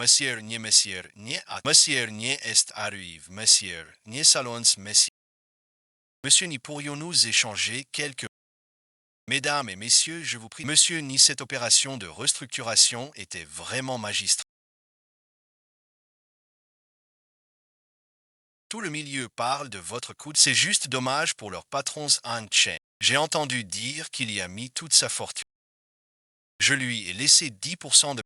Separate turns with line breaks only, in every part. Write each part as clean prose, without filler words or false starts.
Monsieur nie est arrive, monsieur, nie salons, monsieur. Monsieur, n'y pourrions-nous échanger quelques... Mesdames et messieurs, je vous prie, monsieur, ni cette opération de restructuration était vraiment magistrale. Tout le milieu parle de votre coup. C'est juste dommage pour leurs patrons Chen. J'ai entendu dire qu'il y a mis toute sa fortune. Je lui ai laissé 10% de...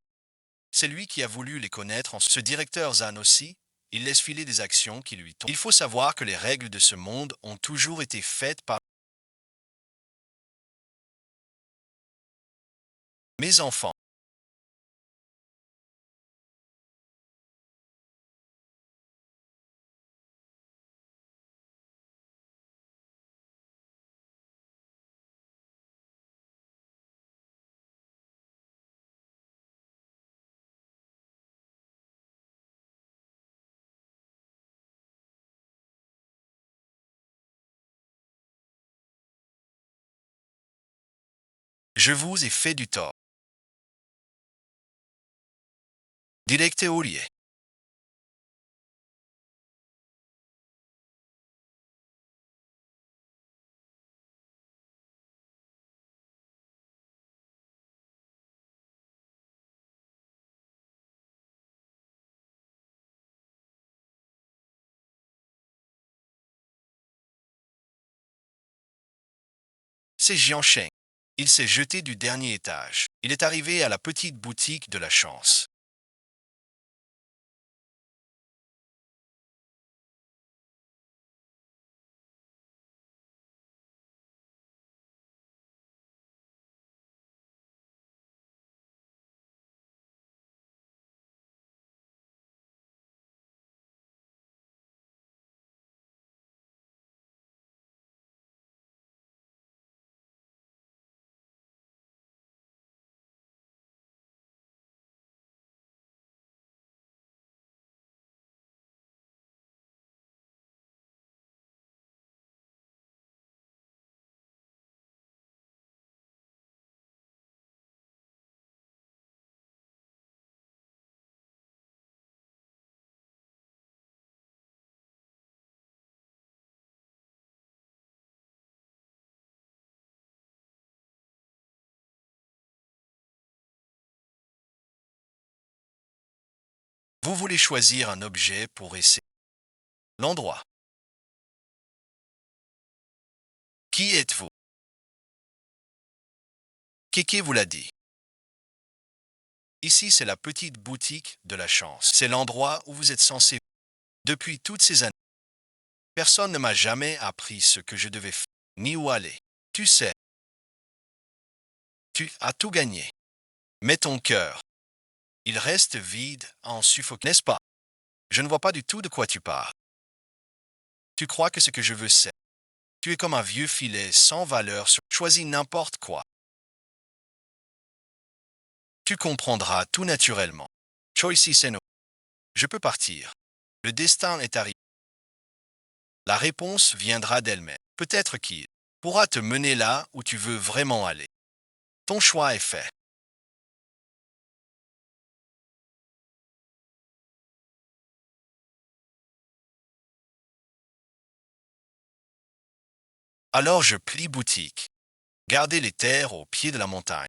C'est lui qui a voulu les connaître. Ce directeur Zhan aussi, il laisse filer des actions qui lui tombent. Il faut savoir que les règles de ce monde ont toujours été faites par mes enfants. Je vous ai fait du tort. Direct Ollier. C'est Jiansheng. Il s'est jeté du dernier étage. Il est arrivé à la petite boutique de la chance. Vous voulez choisir un objet pour essayer. L'endroit. Qui êtes-vous? Kéké vous l'a dit. Ici, c'est la petite boutique de la chance. C'est l'endroit où vous êtes censé. Depuis toutes ces années, personne ne m'a jamais appris ce que je devais faire, ni où aller. Tu sais, tu as tout gagné. Mais ton cœur, il reste vide en suffoquant, n'est-ce pas? Je ne vois pas du tout de quoi tu parles. Tu crois que ce que je veux c'est. Tu es comme un vieux filet sans valeur. Choisis n'importe quoi. Tu comprendras tout naturellement. Choici Seno. Je peux partir. Le destin est arrivé. La réponse viendra d'elle-même. Peut-être qu'il pourra te mener là où tu veux vraiment aller. Ton choix est fait. Alors je plie boutique. Gardez les terres au pied de la montagne.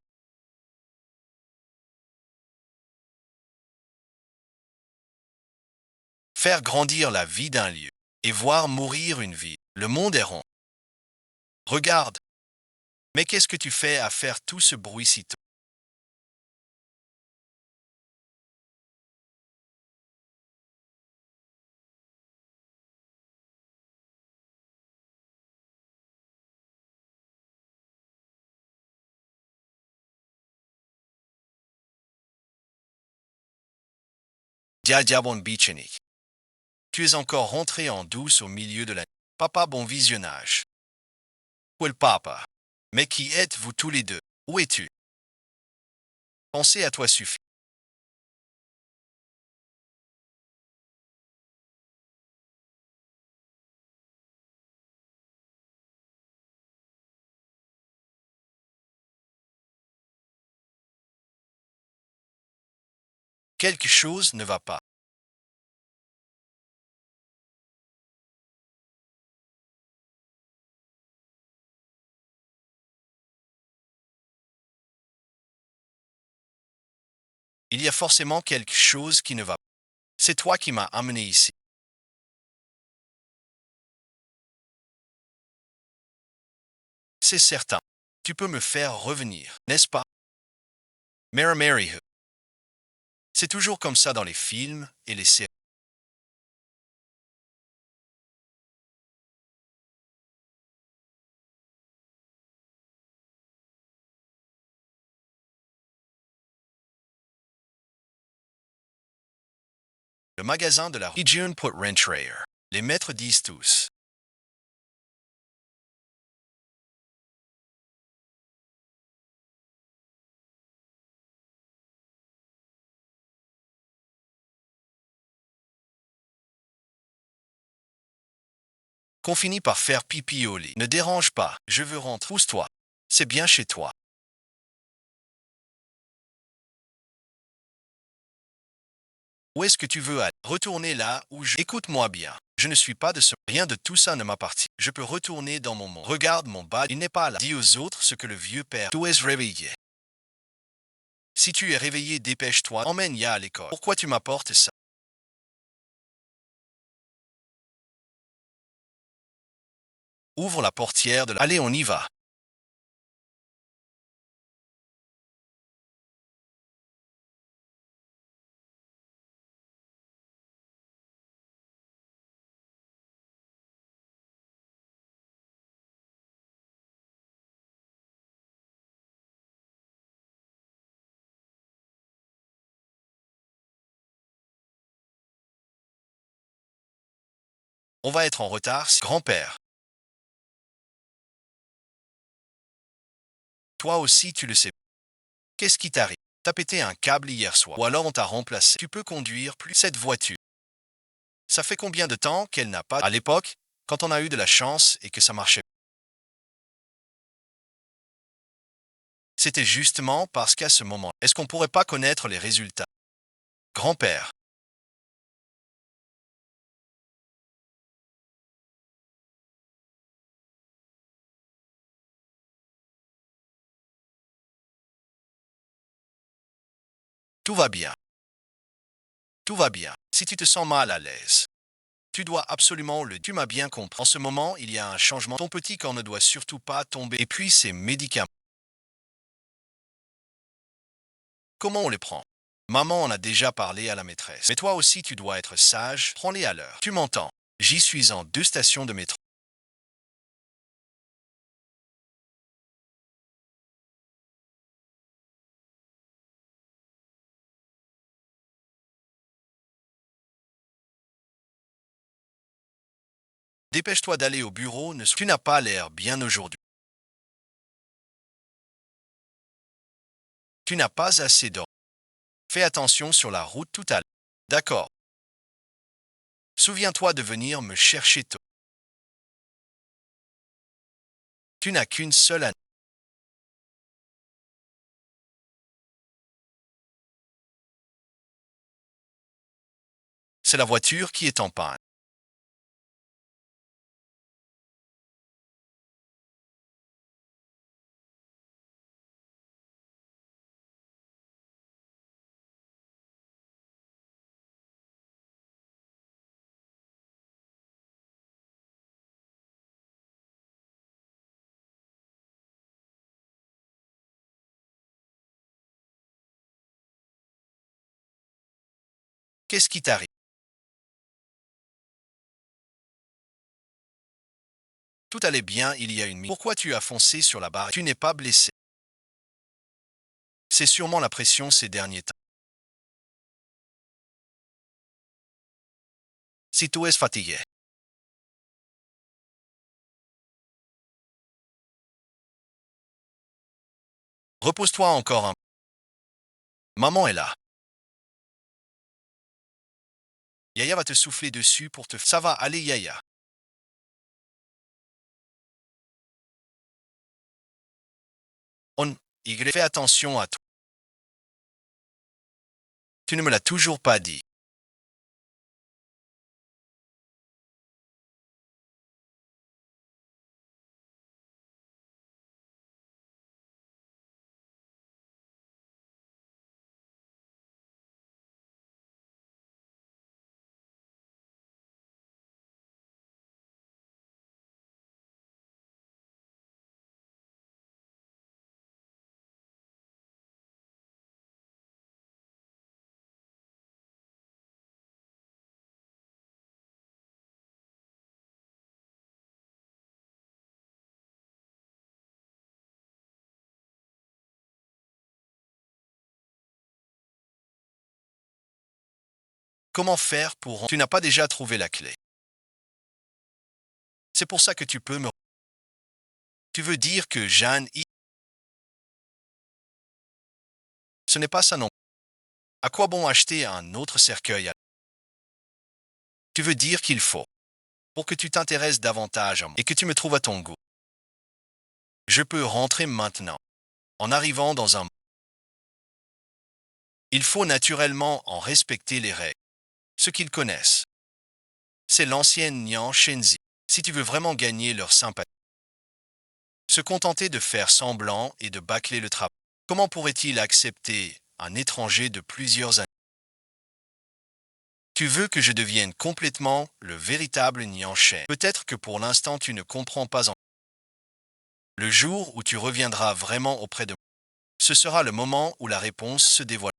Faire grandir la vie d'un lieu et voir mourir une vie. Le monde est rond. Regarde. Mais qu'est-ce que tu fais à faire tout ce bruit si tôt? Diabon Bichenik. Tu es encore rentré en douce au milieu de la... Papa, bon visionnage. Où est le papa? Mais qui êtes-vous tous les deux? Où es-tu? Penser à toi suffit. Quelque chose ne va pas. Il y a forcément quelque chose qui ne va pas. C'est toi qui m'as amené ici. C'est certain. Tu peux me faire revenir, n'est-ce pas? Mary Mary. C'est toujours comme ça dans les films et les séries. Le magasin de la Region Put Rentrayer. Les maîtres disent tous. Qu'on finit par faire pipi au lit. Ne dérange pas, je veux rentrer. Pousse-toi. C'est bien chez toi. Où est-ce que tu veux aller? Retourner là où je... Écoute-moi bien. Je ne suis pas de ce... Rien de tout ça ne m'appartient. Je peux retourner dans mon monde. Regarde mon bas, il n'est pas là. Dis aux autres ce que le vieux père... Tu es réveillé. Si tu es réveillé, dépêche-toi. Emmène Ya à l'école. Pourquoi tu m'apportes ça? Ouvre la portière de la... Allez, on y va. On va être en retard. Grand-père. Toi aussi, tu le sais. Qu'est-ce qui t'arrive? T'as pété un câble hier soir. Ou alors on t'a remplacé. Tu peux conduire plus cette voiture. Ça fait combien de temps qu'elle n'a pas... À l'époque, quand on a eu de la chance et que ça marchait. C'était justement parce qu'à ce moment, est-ce qu'on pourrait pas connaître les résultats? Grand-père. Tout va bien. Tout va bien. Si tu te sens mal à l'aise, tu dois absolument le... Tu m'as bien compris. En ce moment, il y a un changement. Ton petit corps ne doit surtout pas tomber. Et puis ces médicaments. Comment on les prend? Maman en a déjà parlé à la maîtresse. Mais toi aussi, tu dois être sage. Prends-les à l'heure. Tu m'entends? J'y suis en 2 stations de métro. Dépêche-toi d'aller au bureau. Tu n'as pas l'air bien aujourd'hui. Tu n'as pas assez d'or. Fais attention sur la route tout à l'heure. D'accord. Souviens-toi de venir me chercher tôt. Tu n'as qu'une seule année. C'est la voiture qui est en panne. Qu'est-ce qui t'arrive? Tout allait bien il y a une minute. Pourquoi tu as foncé sur la barre? Tu n'es pas blessé. C'est sûrement la pression ces derniers temps. Si tu es fatigué, repose-toi encore un. Maman est là. Yaya va te souffler dessus pour te... Ça va aller, Yaya. On... Y. Fais attention à toi. Tu ne me l'as toujours pas dit. Comment faire pour... Tu n'as pas déjà trouvé la clé. C'est pour ça que tu peux me... Tu veux dire que Jeanne... Ce n'est pas ça non. À quoi bon acheter un autre cercueil? Tu veux dire qu'il faut. Pour que tu t'intéresses davantage à moi et que tu me trouves à ton goût. Je peux rentrer maintenant. En arrivant dans un... Il faut naturellement en respecter les règles. Ce qu'ils connaissent. C'est l'ancienne Nian Shenzi. Si tu veux vraiment gagner leur sympathie. Se contenter de faire semblant et de bâcler le travail. Comment pourrait-il accepter un étranger de plusieurs années? Tu veux que je devienne complètement le véritable Nian Shen. Peut-être que pour l'instant tu ne comprends pas en... Le jour où tu reviendras vraiment auprès de moi, ce sera le moment où la réponse se dévoile.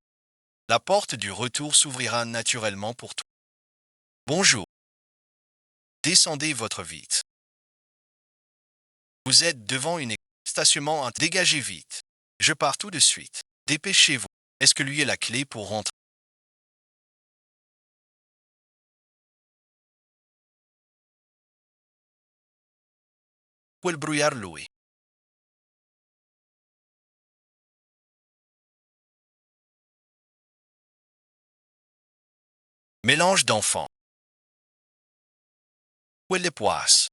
La porte du retour s'ouvrira naturellement pour toi. Bonjour. Descendez votre vite. Vous êtes devant une stationnement. Dégagez vite. Je pars tout de suite. Dépêchez-vous. Est-ce que lui a la clé pour rentrer? Puoi brouillard lui. Mélange d'enfants. Quelle poisse.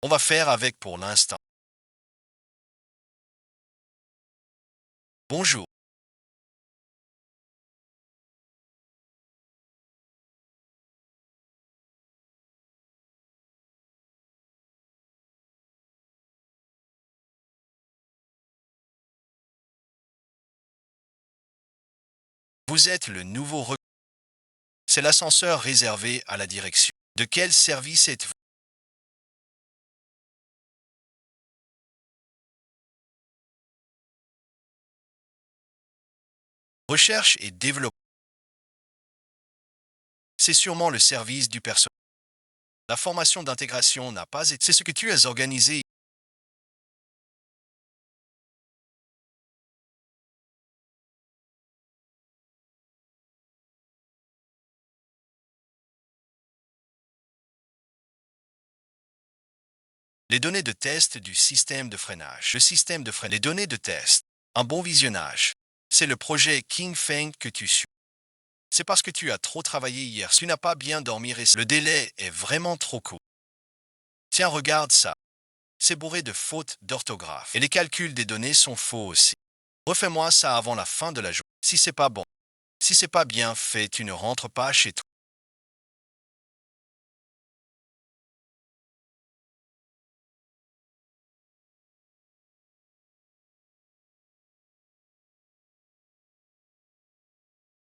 On va faire avec pour l'instant. Bonjour. Vous êtes le nouveau C'est l'ascenseur réservé à la direction. De quel service êtes-vous? Recherche et développement. C'est sûrement le service du personnel. La formation d'intégration n'a pas été... C'est ce que tu as organisé. Les données de test du système de freinage. Le système de freinage. Les données de test. Un bon visionnage. C'est le projet King Feng que tu suis. C'est parce que tu as trop travaillé hier. Tu n'as pas bien dormi récemment. Le délai est vraiment trop court. Tiens, regarde ça. C'est bourré de fautes d'orthographe. Et les calculs des données sont faux aussi. Refais-moi ça avant la fin de la journée. Si c'est pas bon. Si c'est pas bien fait, tu ne rentres pas chez toi.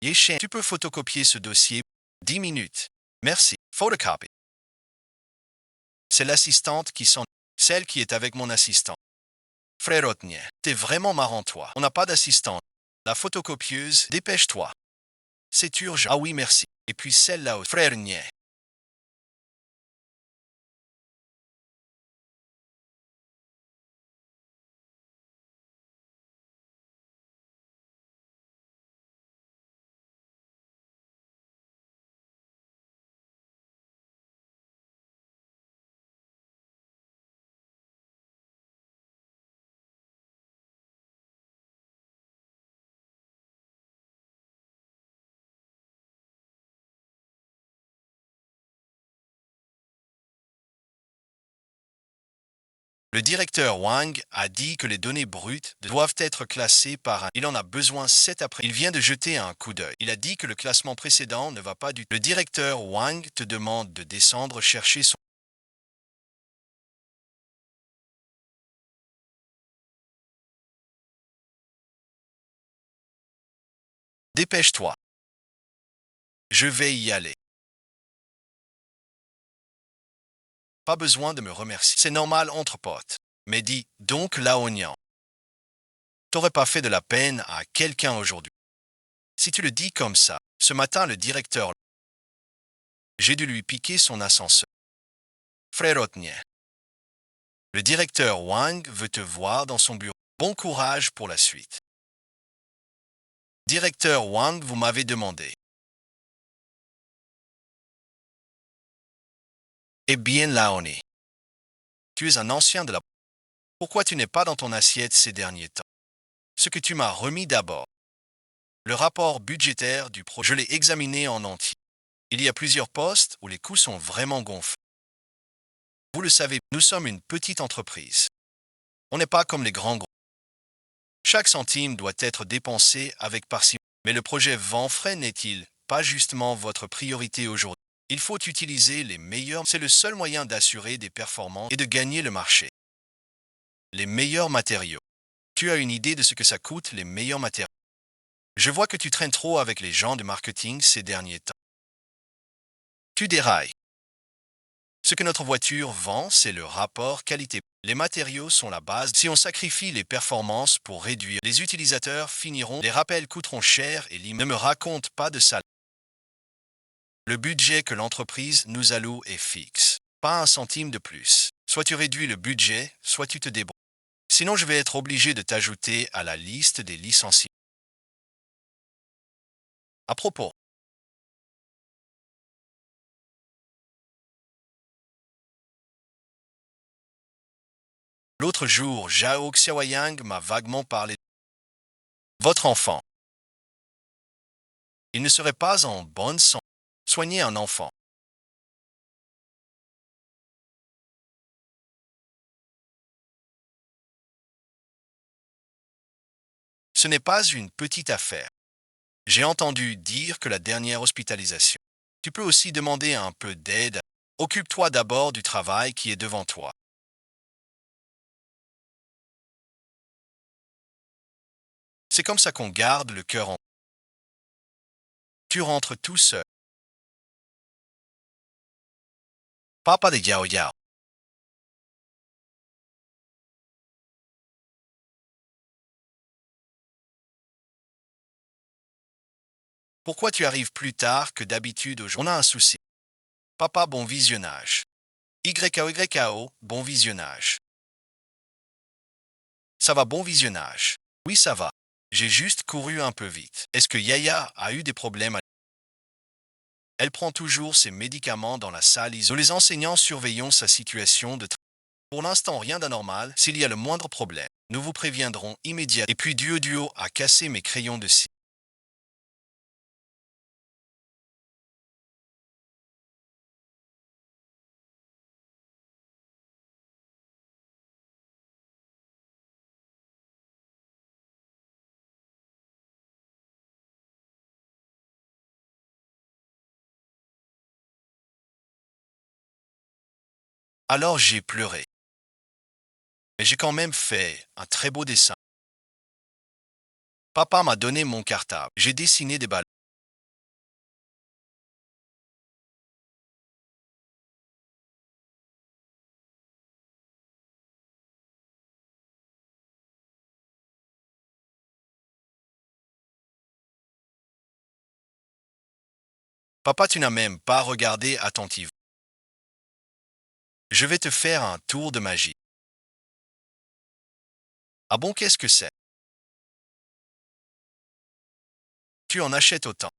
Yéchen, tu peux photocopier ce dossier. 10 minutes. Merci. Photocopy. C'est l'assistante qui s'en... Celle qui est avec mon assistant. Frère Otnier, t'es vraiment marrant toi. On n'a pas d'assistante. La photocopieuse, dépêche-toi. C'est urgent. Ah oui, merci. Et puis celle-là, frère Nier. Le directeur Wang a dit que les données brutes doivent être classées par un. Il en a besoin cet après. Il vient de jeter un coup d'œil. Il a dit que le classement précédent ne va pas du tout. Le directeur Wang te demande de descendre chercher son. Dépêche-toi. Je vais y aller. Pas besoin de me remercier. C'est normal entre potes. Mais dis donc Laonian. T'aurais pas fait de la peine à quelqu'un aujourd'hui. Si tu le dis comme ça, ce matin le directeur. J'ai dû lui piquer son ascenseur. Frérotnier. Le directeur Wang veut te voir dans son bureau. Bon courage pour la suite. Directeur Wang, vous m'avez demandé. Eh bien Laoni. Tu es un ancien de la. Pourquoi tu n'es pas dans ton assiette ces derniers temps? Ce que tu m'as remis d'abord. Le rapport budgétaire du projet, je l'ai examiné en entier. Il y a plusieurs postes où les coûts sont vraiment gonflés. Vous le savez, nous sommes une petite entreprise. On n'est pas comme les grands groupes. Chaque centime doit être dépensé avec parcimonie. Mais le projet Vanfray n'est-il pas justement votre priorité aujourd'hui? Il faut utiliser les meilleurs. C'est le seul moyen d'assurer des performances et de gagner le marché. Les meilleurs matériaux. Tu as une idée de ce que ça coûte, les meilleurs matériaux? Je vois que tu traînes trop avec les gens de marketing ces derniers temps. Tu dérailles. Ce que notre voiture vend, c'est le rapport qualité. Les matériaux sont la base. Si on sacrifie les performances pour réduire, les utilisateurs finiront. Les rappels coûteront cher et ne me raconte pas de ça. Le budget que l'entreprise nous alloue est fixe. Pas un centime de plus. Soit tu réduis le budget, soit tu te débrouilles. Sinon, je vais être obligé de t'ajouter à la liste des licenciés. À propos, l'autre jour, Zhao Xiaoyang m'a vaguement parlé de votre enfant. Il ne serait pas en bonne santé. Soigner un enfant. Ce n'est pas une petite affaire. J'ai entendu dire que la dernière hospitalisation. Tu peux aussi demander un peu d'aide. Occupe-toi d'abord du travail qui est devant toi. C'est comme ça qu'on garde le cœur en. Tu rentres tout seul. Papa de Yao Yao. Pourquoi tu arrives plus tard que d'habitude aujourd'hui? On a un souci. Papa, bon visionnage. YKO, bon visionnage. Ça va, bon visionnage. Oui, ça va. J'ai juste couru un peu vite. Est-ce que Yaya a eu des problèmes? Elle prend toujours ses médicaments dans la salle isolée. Nous, les enseignants, surveillons sa situation de travail. Pour l'instant, rien d'anormal. S'il y a le moindre problème, nous vous préviendrons immédiatement. Et puis Duo a cassé mes crayons de cire. Alors j'ai pleuré. Mais j'ai quand même fait un très beau dessin. Papa m'a donné mon cartable. J'ai dessiné des ballons. Papa, tu n'as même pas regardé attentivement. Je vais te faire un tour de magie. Ah bon, qu'est-ce que c'est? Tu en achètes autant.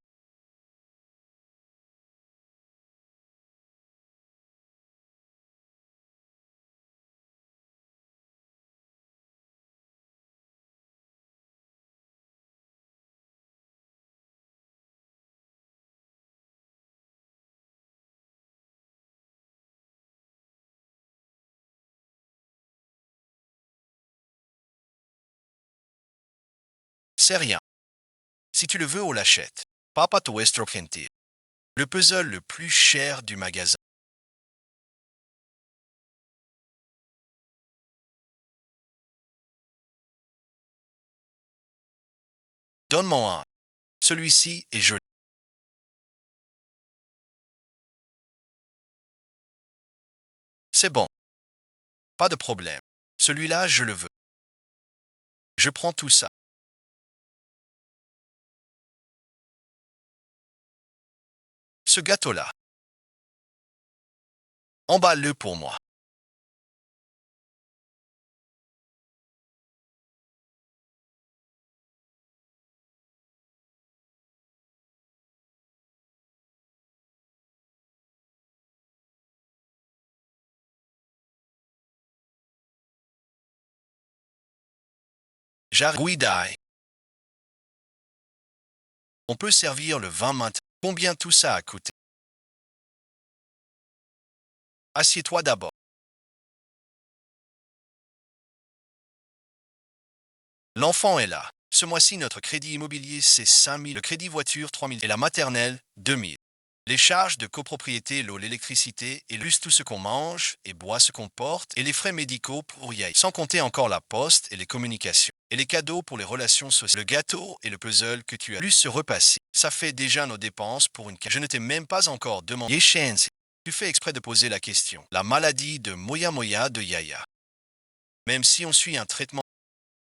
sais rien. Si tu le veux, on l'achète. Papa to Gentil. Le puzzle le plus cher du magasin. Donne-moi un. Celui-ci est joli. C'est bon. Pas de problème. Celui-là, je le veux. Je prends tout ça. Ce gâteau-là. Emballe-le pour moi. J'arrive. On peut servir le vin maintenant. Combien tout ça a coûté? Assieds-toi d'abord. L'enfant est là. Ce mois-ci, notre crédit immobilier, c'est 5 000. Le crédit voiture, 3 000. Et la maternelle, 2 000. Les charges de copropriété, l'eau, l'électricité, et plus tout ce qu'on mange et boit, ce qu'on porte, et les frais médicaux pour y aller. Sans compter encore la poste et les communications. Et les cadeaux pour les relations sociales. Le gâteau et le puzzle que tu as plus se repasser. Ça fait déjà nos dépenses pour une... Je ne t'ai même pas encore demandé. Yeshenzi. Tu fais exprès de poser la question. La maladie de Moya Moya de Yaya. Même si on suit un traitement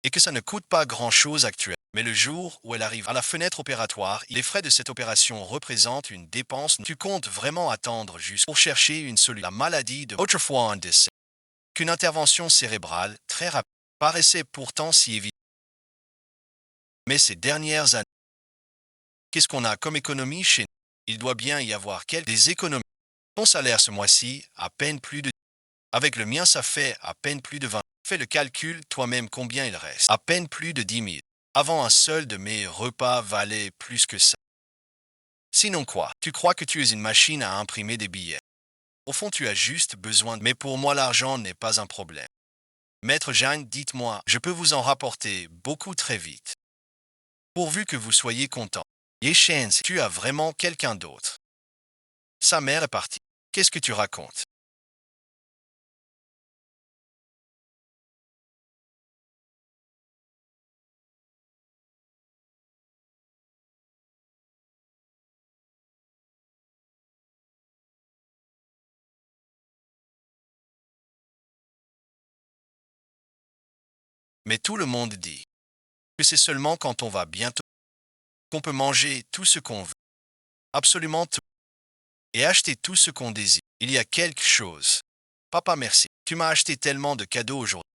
et que ça ne coûte pas grand-chose actuellement. Mais le jour où elle arrive à la fenêtre opératoire, les frais de cette opération représentent une dépense. Tu comptes vraiment attendre juste pour chercher une solution. La maladie de autrefois un décès. Qu'une intervention cérébrale très rapide paraissait pourtant si évidente. Mais ces dernières années, qu'est-ce qu'on a comme économie chez nous? Il doit bien y avoir des économies. Ton salaire ce mois-ci, à peine plus de... Avec le mien, ça fait à peine plus de 20. Fais le calcul toi-même combien il reste. À peine plus de 10 000. Avant, un seul de mes repas valait plus que ça. Sinon quoi? Tu crois que tu es une machine à imprimer des billets. Au fond, tu as juste besoin de... Mais pour moi, l'argent n'est pas un problème. Maître Jeanne, dites-moi, je peux vous en rapporter beaucoup très vite. Pourvu que vous soyez content. Yeshenzi, tu as vraiment quelqu'un d'autre. Sa mère est partie. Qu'est-ce que tu racontes? Mais tout le monde dit que c'est seulement quand on va bientôt qu'on peut manger tout ce qu'on veut. Absolument tout. Et acheter tout ce qu'on désire. Il y a quelque chose. Papa, merci. Tu m'as acheté tellement de cadeaux aujourd'hui.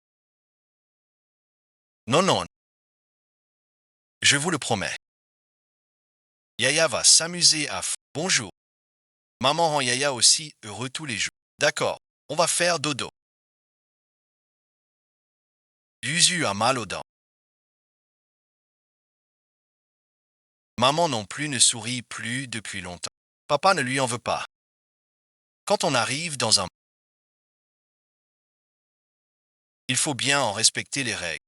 Non, non. Je vous le promets. Yaya va s'amuser à fond. Bonjour. Maman rend Yaya aussi heureux tous les jours. D'accord. On va faire dodo. Yuzu a mal aux dents. Maman non plus ne sourit plus depuis longtemps. Papa ne lui en veut pas. Quand on arrive dans un... Il faut bien en respecter les règles.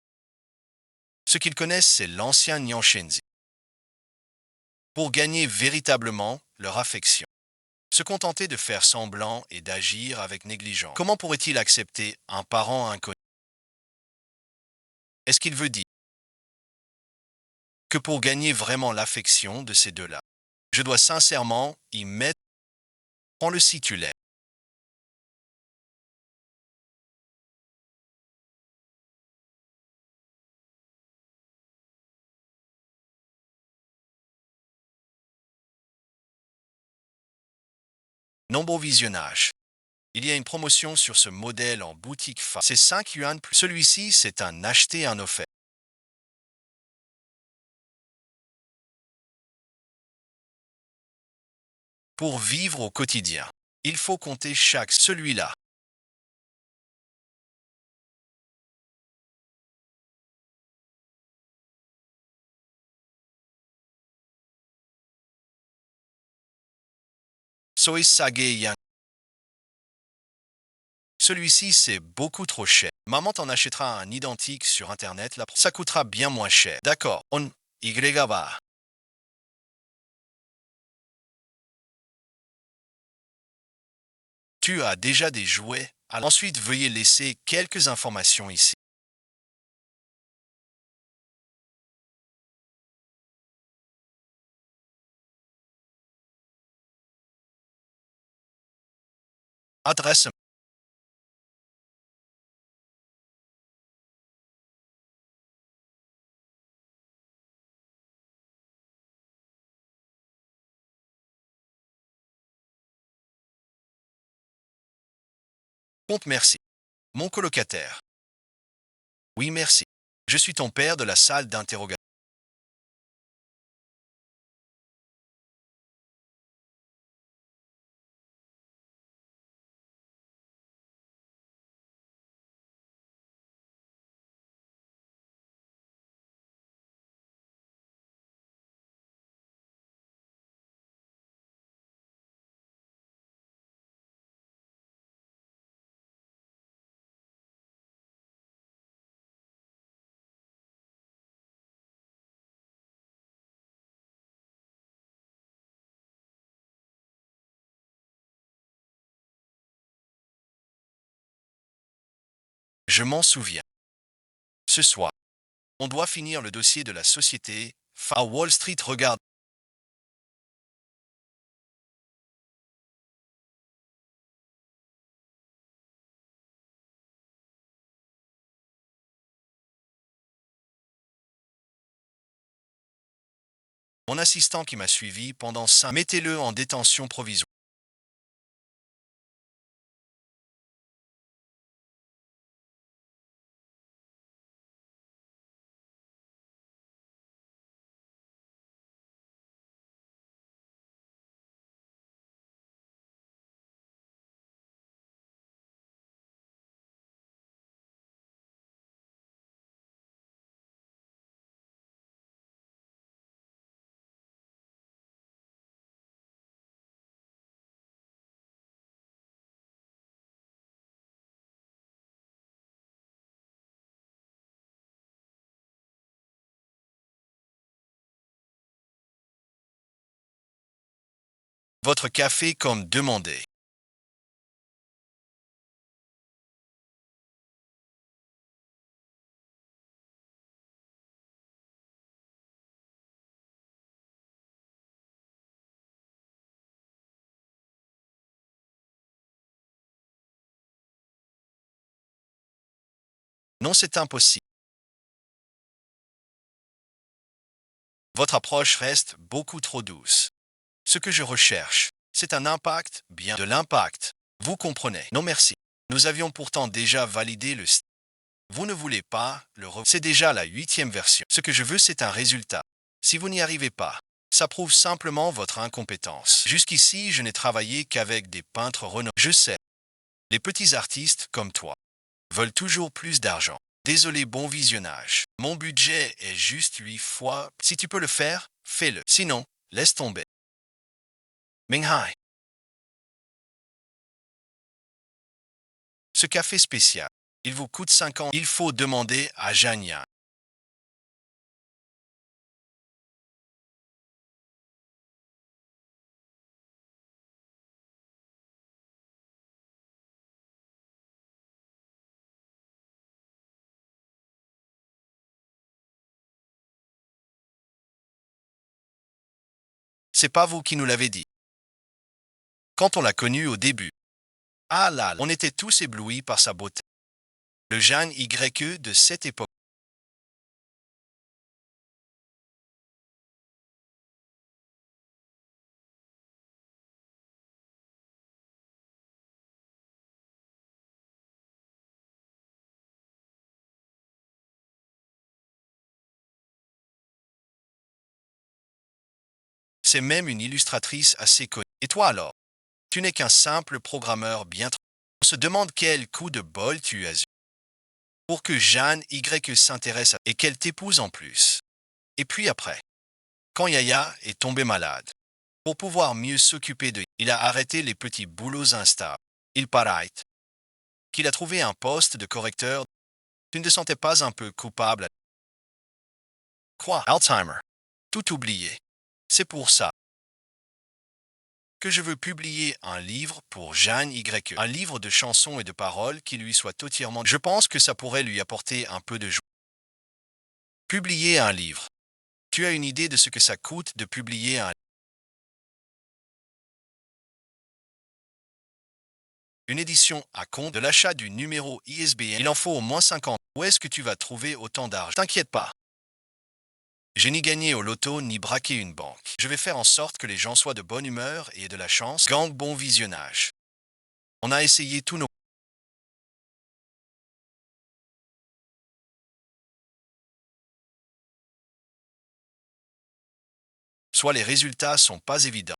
Ce qu'ils connaissent, c'est l'ancien Nyanshenzi. Pour gagner véritablement leur affection. Se contenter de faire semblant et d'agir avec négligence. Comment pourrait-il accepter un parent inconnu? Est-ce qu'il veut dire que pour gagner vraiment l'affection de ces deux-là, je dois sincèrement y mettre... Prends-le si tu l'aimes. Non beau visionnage. Il y a une promotion sur ce modèle en boutique C'est 5 yuan plus. Celui-ci, c'est un acheté un offert. Pour vivre au quotidien, il faut compter chaque celui-là. Sois Sage Yang. Celui-ci, c'est beaucoup trop cher. Maman t'en achètera un identique sur Internet. Là, ça coûtera bien moins cher. D'accord. YA. Tu as déjà des jouets. Ensuite, veuillez laisser quelques informations ici. Adresse. Compte merci. Mon colocataire. Oui, merci. Je suis ton père de la salle d'interrogation. Je m'en souviens. Ce soir, on doit finir le dossier de la société. À Wall Street, regarde. Mon assistant qui m'a suivi pendant 5. Mettez-le en détention provisoire. Votre café comme demandé. Non, c'est impossible. Votre approche reste beaucoup trop douce. Ce que je recherche, c'est un impact, bien de l'impact. Vous comprenez? Non, merci. Nous avions pourtant déjà validé le. Vous ne voulez pas le C'est déjà la 8e version. Ce que je veux, c'est un résultat. Si vous n'y arrivez pas, ça prouve simplement votre incompétence. Jusqu'ici, je n'ai travaillé qu'avec des peintres renommés. Je sais, les petits artistes comme toi veulent toujours plus d'argent. Désolé, bon visionnage. Mon budget est juste 8 fois. Si tu peux le faire, fais-le. Sinon, laisse tomber. Minghai. Ce café spécial, il vous coûte 50. Il faut demander à Jania. C'est pas vous qui nous l'avez dit. Quand on l'a connu au début. Ah là, on était tous éblouis par sa beauté. Le Jeanne YE de cette époque. C'est même une illustratrice assez connue. Et toi alors? Tu n'es qu'un simple programmeur bien. On se demande quel coup de bol tu as eu pour que Jeanne YE s'intéresse et qu'elle t'épouse en plus. Et puis après, quand Yaya est tombé malade, pour pouvoir mieux s'occuper de, il a arrêté les petits boulots instables. Il paraît qu'il a trouvé un poste de correcteur. Tu ne te sentais pas un peu coupable? Quoi? Alzheimer. tout oublié. C'est pour ça que je veux publier un livre pour Jeanne Y. Un livre de chansons et de paroles qui lui soit totalement... Je pense que ça pourrait lui apporter un peu de joie. Publier un livre. Tu as une idée de ce que ça coûte de publier un livre? Une édition à compte de l'achat du numéro ISBN. Il en faut au moins 50. Où est-ce que tu vas trouver autant d'argent? T'inquiète pas. J'ai ni gagné au loto ni braqué une banque. Je vais faire en sorte que les gens soient de bonne humeur et de la chance. Gang, bon visionnage. On a essayé tous nos... Soit les résultats sont pas évidents,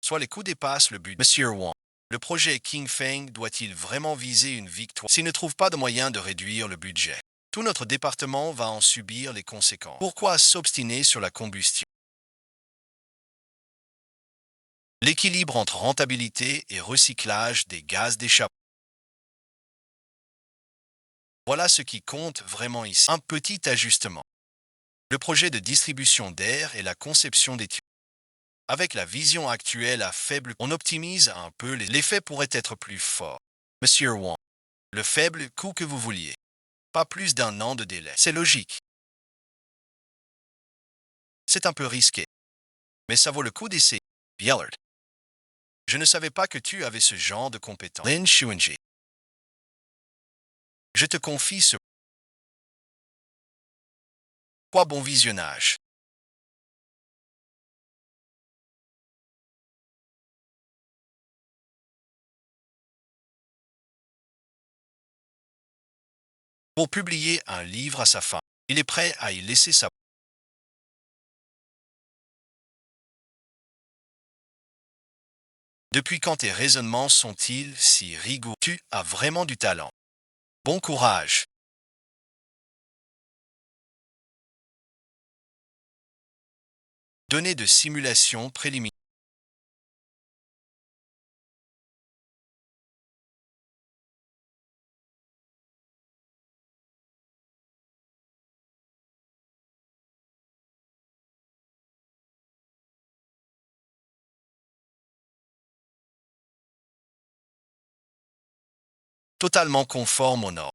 soit les coûts dépassent le but. Monsieur Wang, le projet King Feng doit-il vraiment viser une victoire s'il ne trouve pas de moyen de réduire le budget? Tout notre département va en subir les conséquences. Pourquoi s'obstiner sur la combustion? L'équilibre entre rentabilité et recyclage des gaz d'échappement. Voilà ce qui compte vraiment ici. Un petit ajustement. Le projet de distribution d'air et la conception des tuyaux. Avec la vision actuelle à faible, on optimise un peu l'effet pourrait être plus fort. Monsieur Wang, le faible coût que vous vouliez. Pas plus d'un an de délai. C'est logique. C'est un peu risqué. Mais ça vaut le coup d'essayer. Billard. Je ne savais pas que tu avais ce genre de compétences. Lin Xuanji. Je te confie ce... Quoi bon visionnage. Pour publier un livre à sa fin, il est prêt à y laisser sa... Depuis quand tes raisonnements sont-ils si rigoureux? Tu as vraiment du talent. Bon courage. Données de simulation préliminaire. Totalement conforme aux normes.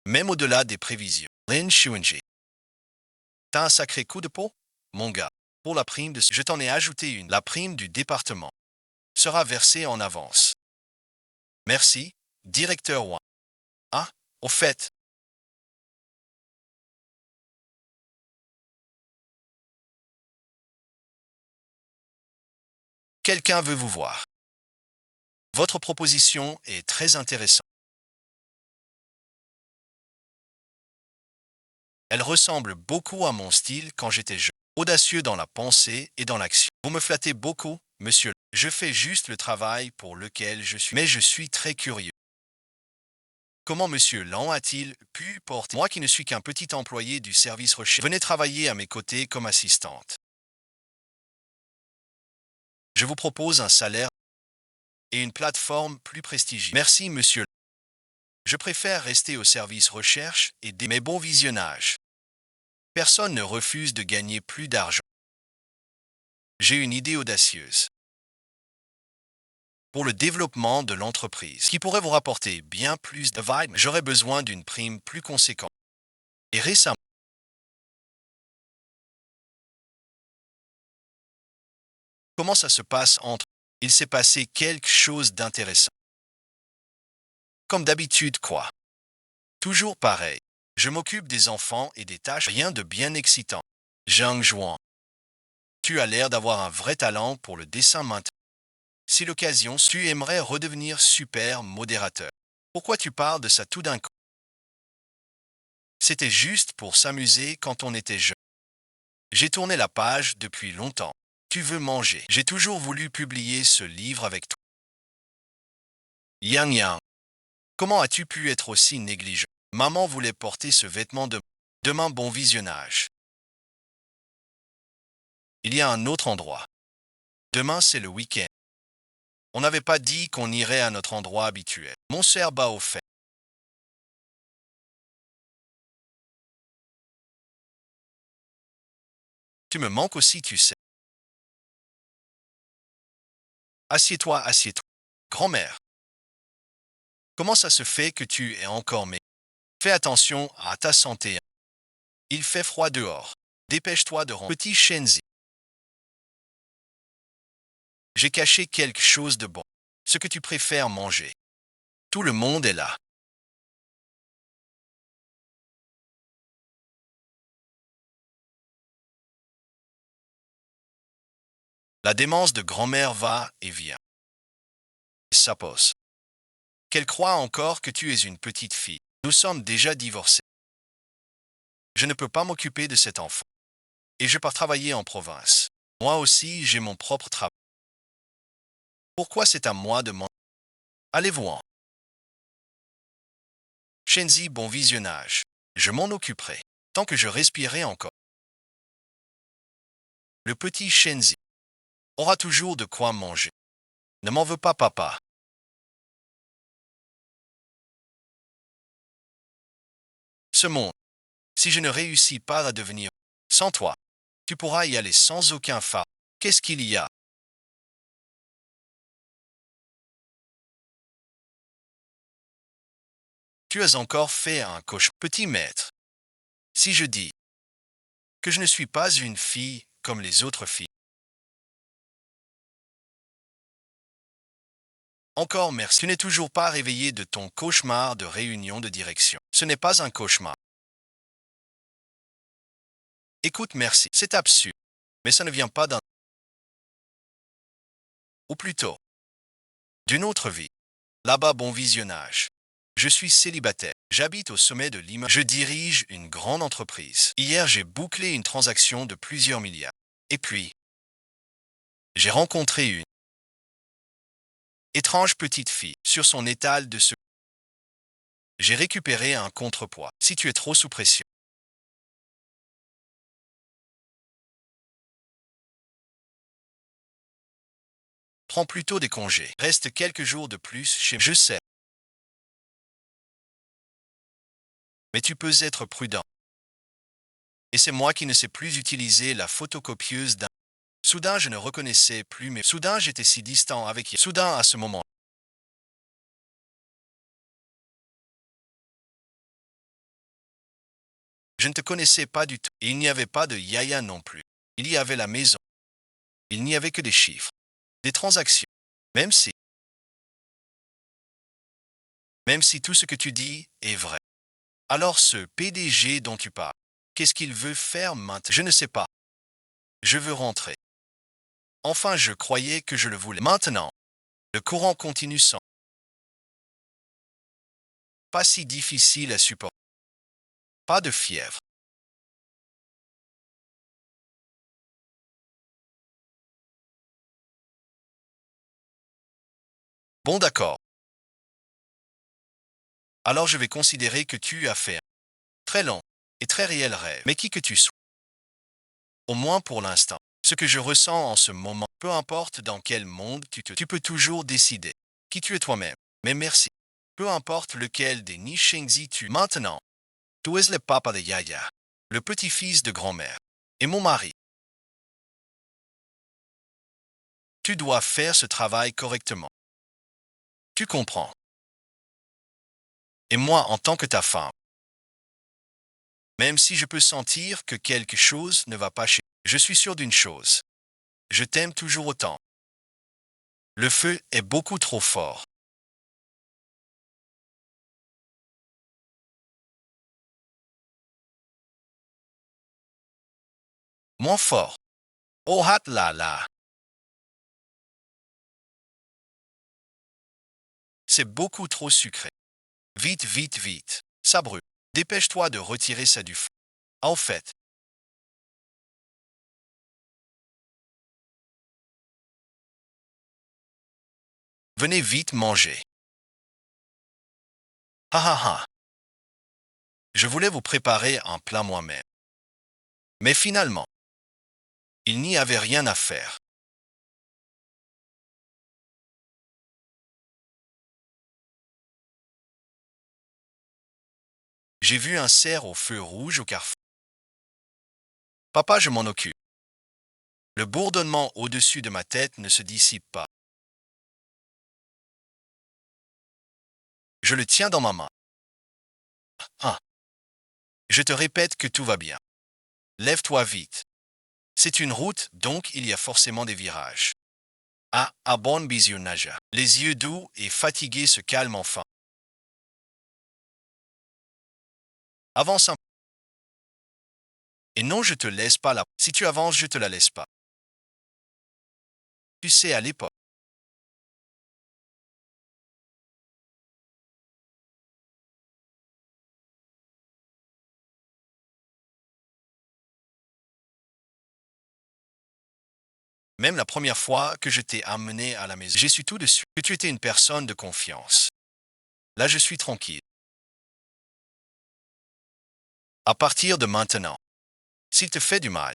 Même au-delà des prévisions. Lin Xuanji. T'as un sacré coup de peau, mon gars. Pour la prime de... Je t'en ai ajouté une. La prime du département sera versée en avance. Merci, directeur Wang. Ah, au fait, quelqu'un veut vous voir. Votre proposition est très intéressante. Elle ressemble beaucoup à mon style quand j'étais jeune. Audacieux dans la pensée et dans l'action. Vous me flattez beaucoup, monsieur. Je fais juste le travail pour lequel je suis. Mais je suis très curieux. Comment monsieur Lang a-t-il pu porter... Moi qui ne suis qu'un petit employé du service recherche, venez travailler à mes côtés comme assistante. Je vous propose un salaire et une plateforme plus prestigieuse. Merci monsieur. Je préfère rester au service recherche et des mes bons visionnages. Personne ne refuse de gagner plus d'argent. J'ai une idée audacieuse pour le développement de l'entreprise qui pourrait vous rapporter bien plus de vibe. J'aurais besoin d'une prime plus conséquente. Et récemment, comment ça se passe entre... Il s'est passé quelque chose d'intéressant. Comme d'habitude, quoi. Toujours pareil. Je m'occupe des enfants et des tâches. Rien de bien excitant. Zhang Zhuang. Tu as l'air d'avoir un vrai talent pour le dessin maintenant. Si l'occasion, tu aimerais redevenir super modérateur. Pourquoi tu parles de ça tout d'un coup? C'était juste pour s'amuser quand on était jeune. J'ai tourné la page depuis longtemps. Tu veux manger. J'ai toujours voulu publier ce livre avec toi. Yang Yang. Comment as-tu pu être aussi négligent? Maman voulait porter ce vêtement de... Demain, bon visionnage. Il y a un autre endroit. Demain, c'est le week-end. On n'avait pas dit qu'on irait à notre endroit habituel. Mon cerf bat au fait. Tu me manques aussi, tu sais. Assieds-toi, assieds-toi. Grand-mère, comment ça se fait que tu es encore maigre? Fais attention à ta santé. Il fait froid dehors. Dépêche-toi de rentrer. Petit Shenzi, j'ai caché quelque chose de bon. Ce que tu préfères manger. Tout le monde est là. La démence de grand-mère va et vient. Ça pose. Qu'elle croit encore que tu es une petite fille. Nous sommes déjà divorcés. Je ne peux pas m'occuper de cet enfant. Et je pars travailler en province. Moi aussi, j'ai mon propre travail. Pourquoi c'est à moi de m'en... Allez-vous-en. Shenzi, bon visionnage. Je m'en occuperai. Tant que je respirerai encore. Le petit Shenzi aura toujours de quoi manger. Ne m'en veux pas, papa. Ce monde, si je ne réussis pas à devenir sans toi, tu pourras y aller sans aucun phare. Qu'est-ce qu'il y a? Tu as encore fait un cauchemar. Petit maître, si je dis que je ne suis pas une fille comme les autres filles, encore merci. Tu n'es toujours pas réveillé de ton cauchemar de réunion de direction. Ce n'est pas un cauchemar. Écoute, merci. C'est absurde. Mais ça ne vient pas d'un... Ou plutôt, d'une autre vie. Là-bas, bon visionnage. Je suis célibataire. J'habite au sommet de Lima. Je dirige une grande entreprise. Hier, j'ai bouclé une transaction de plusieurs milliards. Et puis, j'ai rencontré une étrange petite fille sur son étal de ce... J'ai récupéré un contrepoids. Si tu es trop sous pression, prends plutôt des congés. Reste quelques jours de plus chez... Je sais, mais tu peux être prudent. Et c'est moi qui ne sais plus utiliser la photocopieuse d'un... Soudain, je ne reconnaissais plus, mais soudain, j'étais si distant avec... Soudain, à ce moment, je ne te connaissais pas du tout. Et il n'y avait pas de Yaya non plus. Il y avait la maison. Il n'y avait que des chiffres, des transactions. Même si, même si tout ce que tu dis est vrai. Alors ce PDG dont tu parles, qu'est-ce qu'il veut faire maintenant? Je ne sais pas. Je veux rentrer. Enfin, je croyais que je le voulais. Maintenant, le courant continue sans. Pas si difficile à supporter. Pas de fièvre. Bon, d'accord. Alors je vais considérer que tu as fait un très long et très réel rêve. Mais qui que tu sois, au moins pour l'instant, ce que je ressens en ce moment, peu importe dans quel monde tu peux toujours décider qui tu es toi-même. Mais merci. Peu importe lequel des Nishengzi tu maintenant, tu es le papa de Yaya, le petit-fils de grand-mère, et mon mari. Tu dois faire ce travail correctement. Tu comprends. Et moi, en tant que ta femme, même si je peux sentir que quelque chose ne va pas chez... Je suis sûr d'une chose. Je t'aime toujours autant. Le feu est beaucoup trop fort. Moins fort. Oh hat là là. C'est beaucoup trop sucré. Vite, vite, vite. Ça brûle. Dépêche-toi de retirer ça du feu. En fait, venez vite manger. Ha ha ha. Je voulais vous préparer un plat moi-même. Mais finalement, il n'y avait rien à faire. J'ai vu un cerf au feu rouge au carrefour. Papa, je m'en occupe. Le bourdonnement au-dessus de ma tête ne se dissipe pas. Je le tiens dans ma main. Ah. Je te répète que tout va bien. Lève-toi vite. C'est une route, donc il y a forcément des virages. Ah, bon visionnage. Les yeux doux et fatigués se calment enfin. Avance un peu. Et non, je te laisse pas là. Si tu avances, je te la laisse pas. Tu sais, à l'époque, même la première fois que je t'ai amené à la maison, j'ai su tout de suite que tu étais une personne de confiance. Là, je suis tranquille. À partir de maintenant, s'il te fait du mal,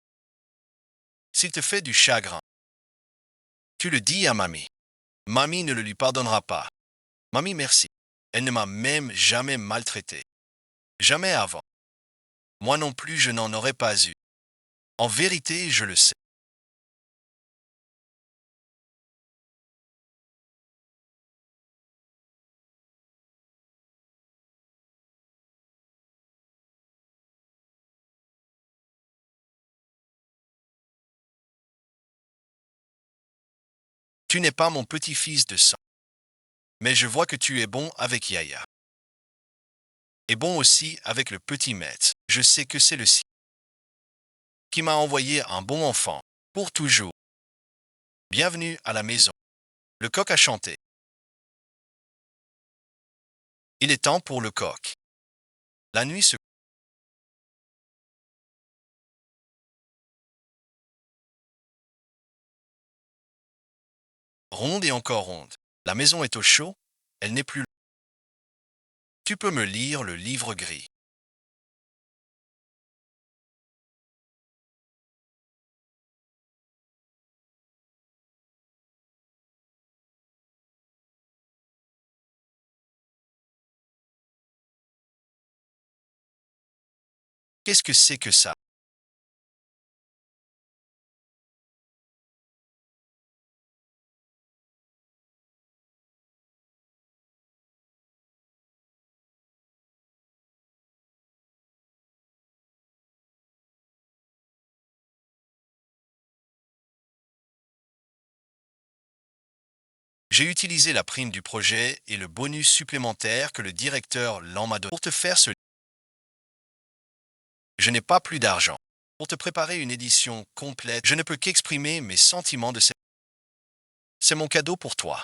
s'il te fait du chagrin, tu le dis à mamie. Mamie ne le lui pardonnera pas. Mamie, merci. Elle ne m'a même jamais maltraité. Jamais avant. Moi non plus, je n'en aurais pas eu. En vérité, je le sais. Tu n'es pas mon petit-fils de sang. Mais je vois que tu es bon avec Yaya. Et bon aussi avec le petit maître. Je sais que c'est le sien qui m'a envoyé un bon enfant. Pour toujours. Bienvenue à la maison. Le coq a chanté. Il est temps pour le coq. La nuit se ronde et encore ronde. La maison est au chaud. Elle n'est plus. Tu peux me lire le livre gris. Qu'est-ce que c'est que ça? J'ai utilisé la prime du projet et le bonus supplémentaire que le directeur l'en m'a donné pour te faire ce. Je n'ai pas plus d'argent. Pour te préparer une édition complète, je ne peux qu'exprimer mes sentiments de cette. C'est mon cadeau pour toi.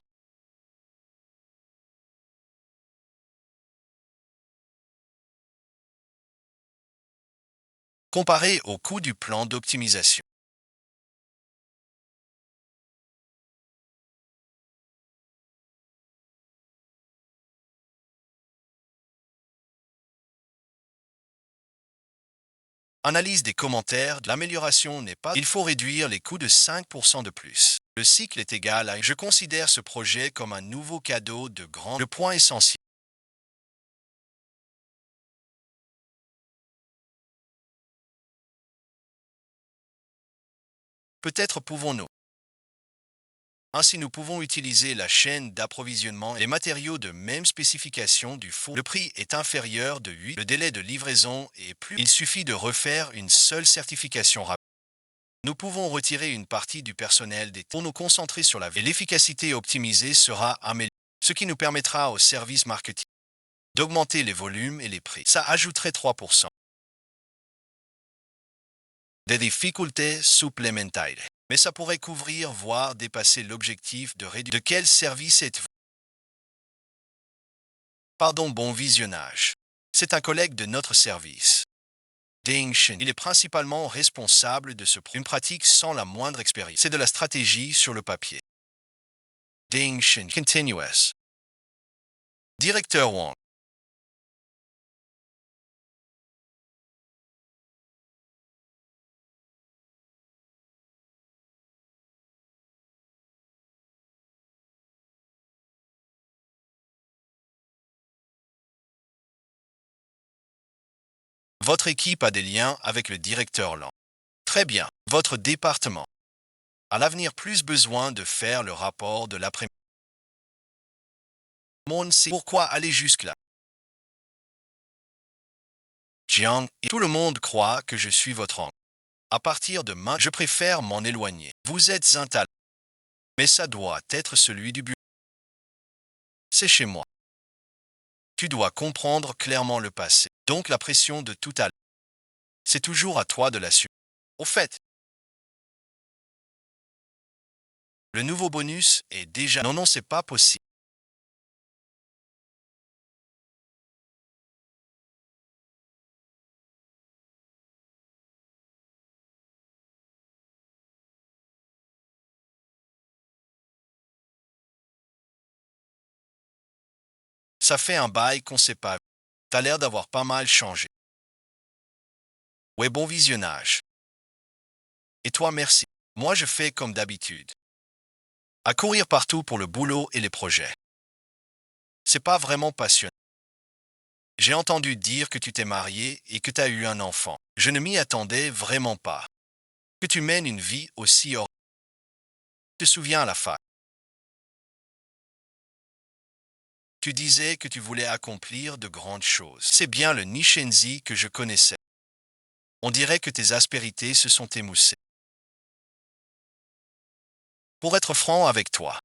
Comparé au coût du plan d'optimisation. Analyse des commentaires, l'amélioration n'est pas. Il faut réduire les coûts de 5% de plus. Le cycle est égal à. Je considère ce projet comme un nouveau cadeau de grand. Le point essentiel. Peut-être pouvons-nous. Ainsi, nous pouvons utiliser la chaîne d'approvisionnement et les matériaux de même spécification du four. Le prix est inférieur de 8. Le délai de livraison est plus. Il suffit de refaire une seule certification rapide. Nous pouvons retirer une partie du personnel des pour nous concentrer sur la et l'efficacité optimisée sera améliorée, ce qui nous permettra au service marketing d'augmenter les volumes et les prix. Ça ajouterait 3%. Des difficultés supplémentaires. Mais ça pourrait couvrir, voire dépasser l'objectif de réduire. De quel service êtes-vous? Pardon, bon visionnage. C'est un collègue de notre service. Ding Shin. Il est principalement responsable de une pratique sans la moindre expérience. C'est de la stratégie sur le papier. Ding Shin. Continuous. Directeur Wang. Votre équipe a des liens avec le directeur Lang. Très bien. Votre département. À l'avenir, plus besoin de faire le rapport de l'après-midi. C'est pourquoi aller jusque-là. Jiang, et tout le monde croit que je suis votre oncle. À partir de maintenant, je préfère m'en éloigner. Vous êtes un talent, mais ça doit être celui du bureau. C'est chez moi. Tu dois comprendre clairement le passé. Donc la pression de tout à l'heure. C'est toujours à toi de l'assumer. Au fait, le nouveau bonus est déjà... Non, non, c'est pas possible. Ça fait un bail qu'on sait pas. T'as l'air d'avoir pas mal changé. Ouais, bon visionnage. Et toi, merci. Moi, je fais comme d'habitude. À courir partout pour le boulot et les projets. C'est pas vraiment passionnant. J'ai entendu dire que tu t'es marié et que tu as eu un enfant. Je ne m'y attendais vraiment pas. Que tu mènes une vie aussi hors. Je te souviens à la fac. Tu disais que tu voulais accomplir de grandes choses. C'est bien le Nishenzi que je connaissais. On dirait que tes aspérités se sont émoussées. Pour être franc avec toi,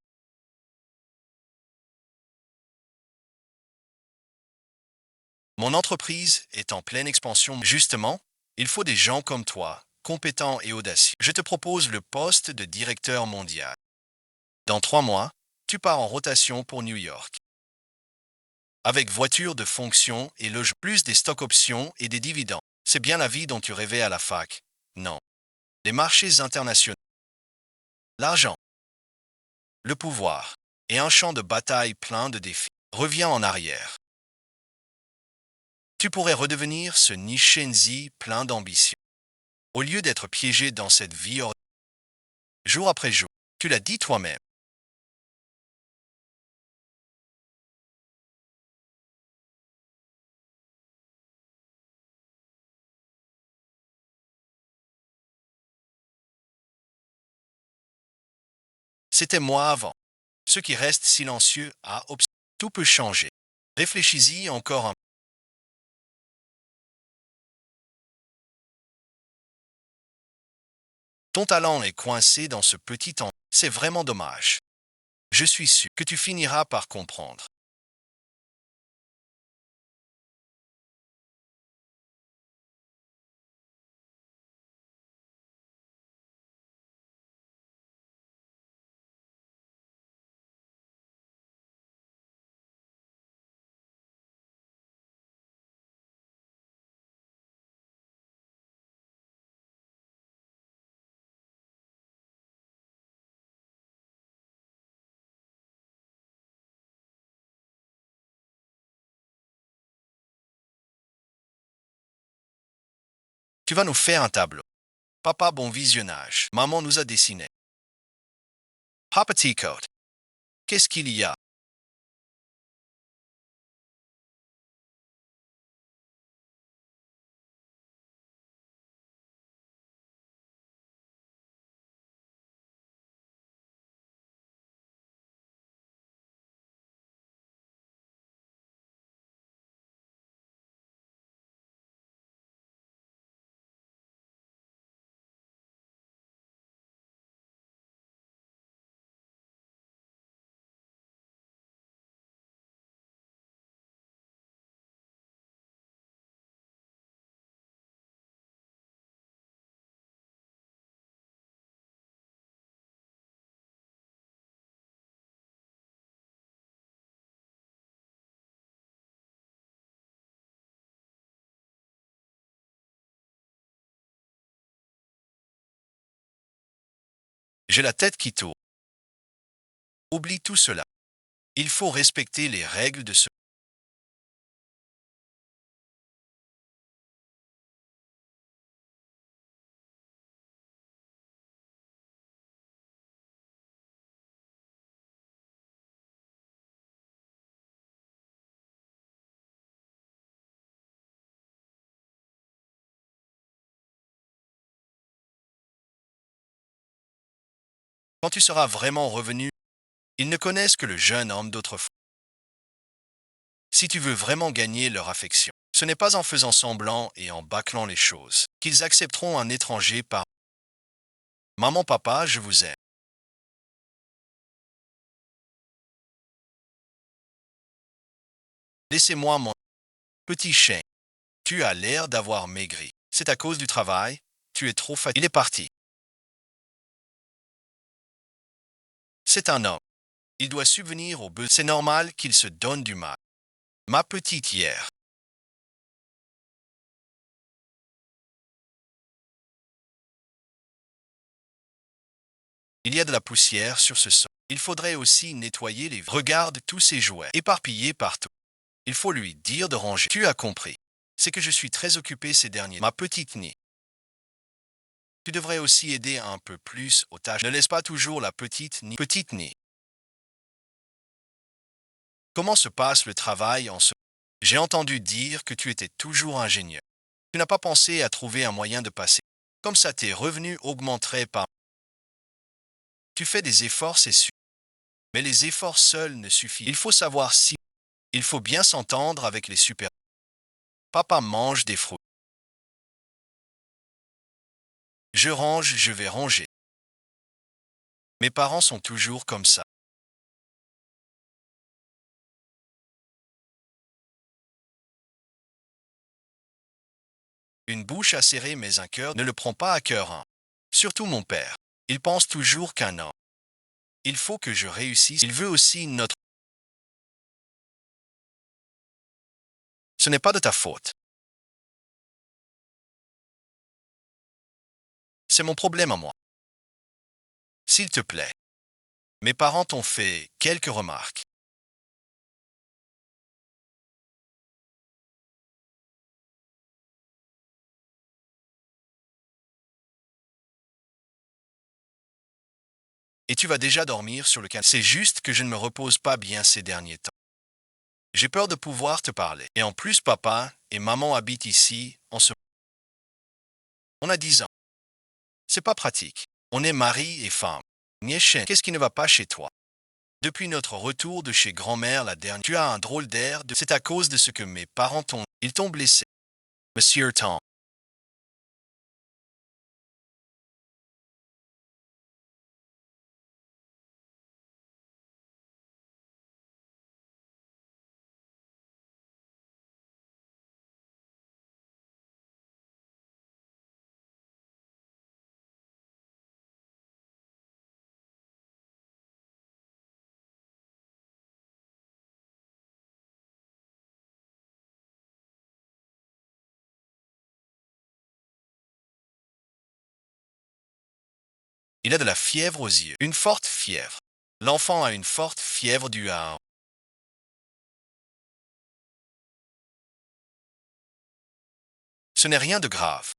mon entreprise est en pleine expansion. Justement, il faut des gens comme toi, compétents et audacieux. Je te propose le poste de directeur mondial. Dans 3 mois, tu pars en rotation pour New York. Avec voiture de fonction et logement, plus des stocks options et des dividendes. C'est bien la vie dont tu rêvais à la fac. Non. Les marchés internationaux, l'argent, le pouvoir et un champ de bataille plein de défis. Reviens en arrière. Tu pourrais redevenir ce Nishenzi plein d'ambition. Au lieu d'être piégé dans cette vie jour après jour, tu l'as dit toi-même. C'était moi avant. Ceux qui restent silencieux à observer. Tout peut changer. Réfléchis-y encore un peu. Ton talent est coincé dans ce petit temps. C'est vraiment dommage. Je suis sûr que tu finiras par comprendre. Tu vas nous faire un tableau. Papa, bon visionnage. Maman nous a dessiné. Papa T-Code. Qu'est-ce qu'il y a? J'ai la tête qui tourne. Oublie tout cela. Il faut respecter les règles de ce Quand tu seras vraiment revenu, ils ne connaissent que le jeune homme d'autrefois. Si tu veux vraiment gagner leur affection, ce n'est pas en faisant semblant et en bâclant les choses qu'ils accepteront un étranger par Maman, papa, je vous aime. Laissez-moi mon petit chien. Tu as l'air d'avoir maigri. C'est à cause du travail. Tu es trop fatigué. Il est parti. C'est un homme. Il doit subvenir aux besoins. C'est normal qu'il se donne du mal. Ma petite hier. Il y a de la poussière sur ce sol. Il faudrait aussi nettoyer les... Regarde tous ces jouets éparpillés partout. Il faut lui dire de ranger. Tu as compris. C'est que je suis très occupé ces derniers. Ma petite née. Tu devrais aussi aider un peu plus aux tâches. Ne laisse pas toujours la petite née. Petite née. Comment se passe le travail en ce... J'ai entendu dire que tu étais toujours ingénieur. Tu n'as pas pensé à trouver un moyen de passer. Comme ça, tes revenus augmenteraient par... Tu fais des efforts, c'est sûr. Mais les efforts seuls ne suffisent. Il faut savoir si... Il faut bien s'entendre avec les super... Papa mange des fruits. Je range, je vais ranger. Mes parents sont toujours comme ça. Une bouche acérée mais un cœur ne le prend pas à cœur, hein. Surtout mon père. Il pense toujours qu'un homme. Il faut que je réussisse. Il veut aussi notre... Ce n'est pas de ta faute. C'est mon problème à moi. S'il te plaît. Mes parents t'ont fait quelques remarques. Et tu vas déjà dormir sur le canapé. C'est juste que je ne me repose pas bien ces derniers temps. J'ai peur de pouvoir te parler. Et en plus, papa et maman habitent ici. On a 10 ans. C'est pas pratique. On est mari et femme. Niéchen, qu'est-ce qui ne va pas chez toi? Depuis notre retour de chez grand-mère la dernière, tu as un drôle d'air. C'est à cause de ce que mes parents t'ont... Ils t'ont blessé. Monsieur Tom. Il a de la fièvre aux yeux. Une forte fièvre. L'enfant a une forte fièvre due à un... Ce n'est rien de grave.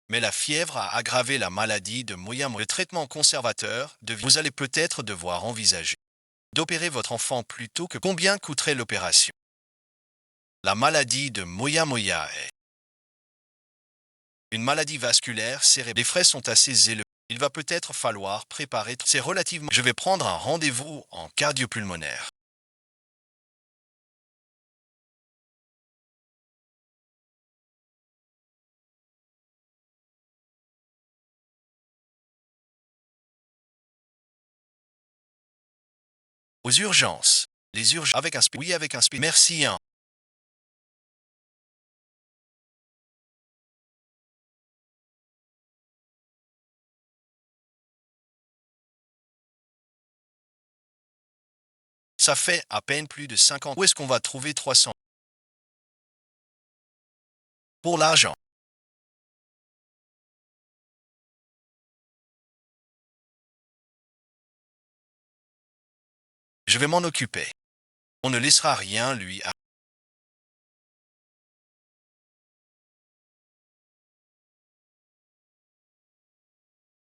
Mais la fièvre a aggravé la maladie de Moyamo. Le traitement conservateur de... Vous allez peut-être devoir envisager d'opérer votre enfant plus tôt que... Combien coûterait l'opération? La maladie de Moyamoya est une maladie vasculaire cérébrale. Les frais sont assez élevés. Il va peut-être falloir préparer... C'est relativement... Je vais prendre un rendez-vous en cardiopulmonaire. Aux urgences. Les urgences. Avec un Oui, avec un Merci, hein. Ça fait à peine plus de 50. Où est-ce qu'on va trouver 300 pour l'argent? Je vais m'en occuper. On ne laissera rien lui.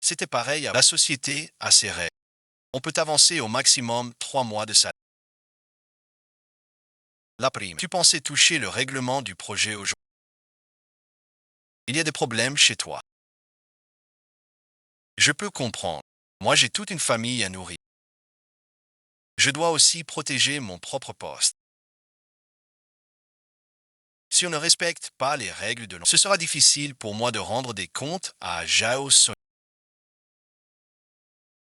C'était pareil à la société à ses règles. On peut avancer au maximum 3 mois de salaire. La prime. Tu pensais toucher le règlement du projet aujourd'hui. Il y a des problèmes chez toi. Je peux comprendre. Moi, j'ai toute une famille à nourrir. Je dois aussi protéger mon propre poste. Si on ne respecte pas les règles de l'ombre, ce sera difficile pour moi de rendre des comptes à Jao Son.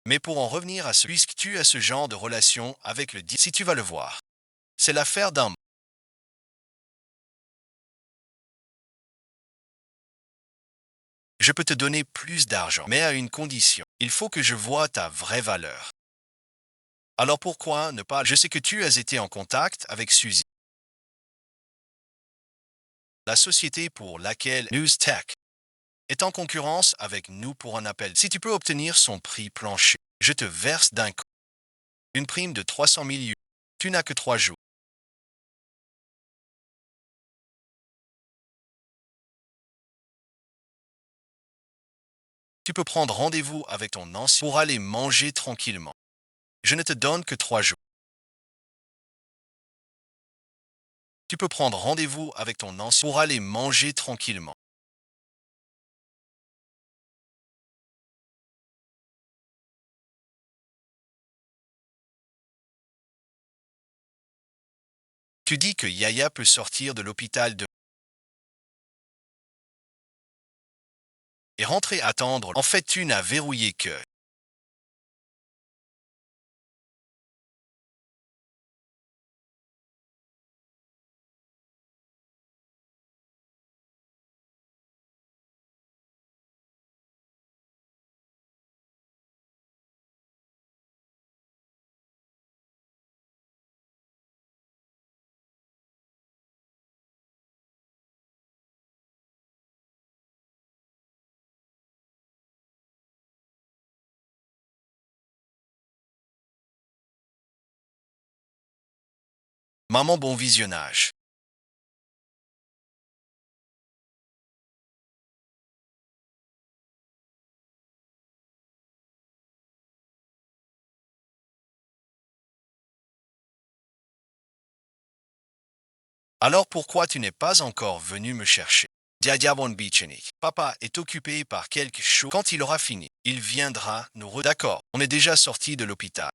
Mais pour en revenir à ce, puisque tu as ce genre de relation avec le si tu vas le voir, c'est l'affaire d'un. Je peux te donner plus d'argent, mais à une condition. Il faut que je voie ta vraie valeur. Alors pourquoi ne pas. Je sais que tu as été en contact avec Suzy, la société pour laquelle News Tech est en concurrence avec nous pour un appel. Si tu peux obtenir son prix plancher, je te verse d'un coup une prime de 300 000 euros. Tu n'as que 3 jours. Tu peux prendre rendez-vous avec ton ancien pour aller manger tranquillement. Je ne te donne que 3 jours. Tu peux prendre rendez-vous avec ton ancien pour aller manger tranquillement. Tu dis que Yaya peut sortir de l'hôpital et rentrer attendre. En fait, tu n'as verrouillé que. Maman, bon visionnage. Alors pourquoi tu n'es pas encore venu me chercher? Diadia Bon Bichenik. Papa est occupé par quelque chose. Quand il aura fini, il viendra nous D'accord, on est déjà sorti de l'hôpital.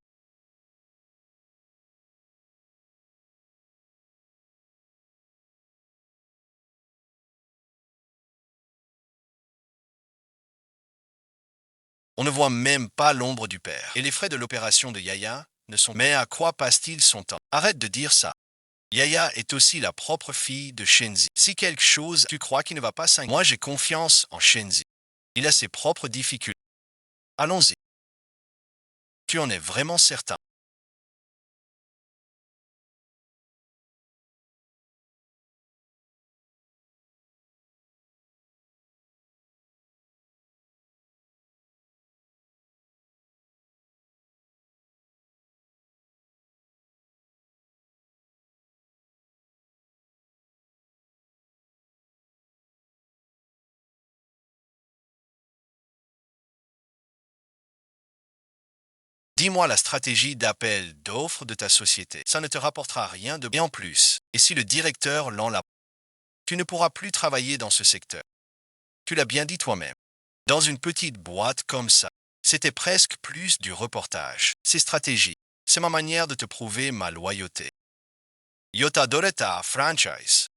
On ne voit même pas l'ombre du père. Et les frais de l'opération de Yaya ne sont. Mais à quoi passe-t-il son temps? Arrête de dire ça. Yaya est aussi la propre fille de Shenzi. Si quelque chose tu crois qu'il ne va pas s'inquiéter, moi j'ai confiance en Shenzi. Il a ses propres difficultés. Allons-y. Tu en es vraiment certain? Dis-moi la stratégie d'appel d'offres de ta société. Ça ne te rapportera rien de bien en plus. Et si le directeur l'enlève, tu ne pourras plus travailler dans ce secteur. Tu l'as bien dit toi-même. Dans une petite boîte comme ça, c'était presque plus du reportage. C'est stratégie. C'est ma manière de te prouver ma loyauté. Yota Doreta franchise.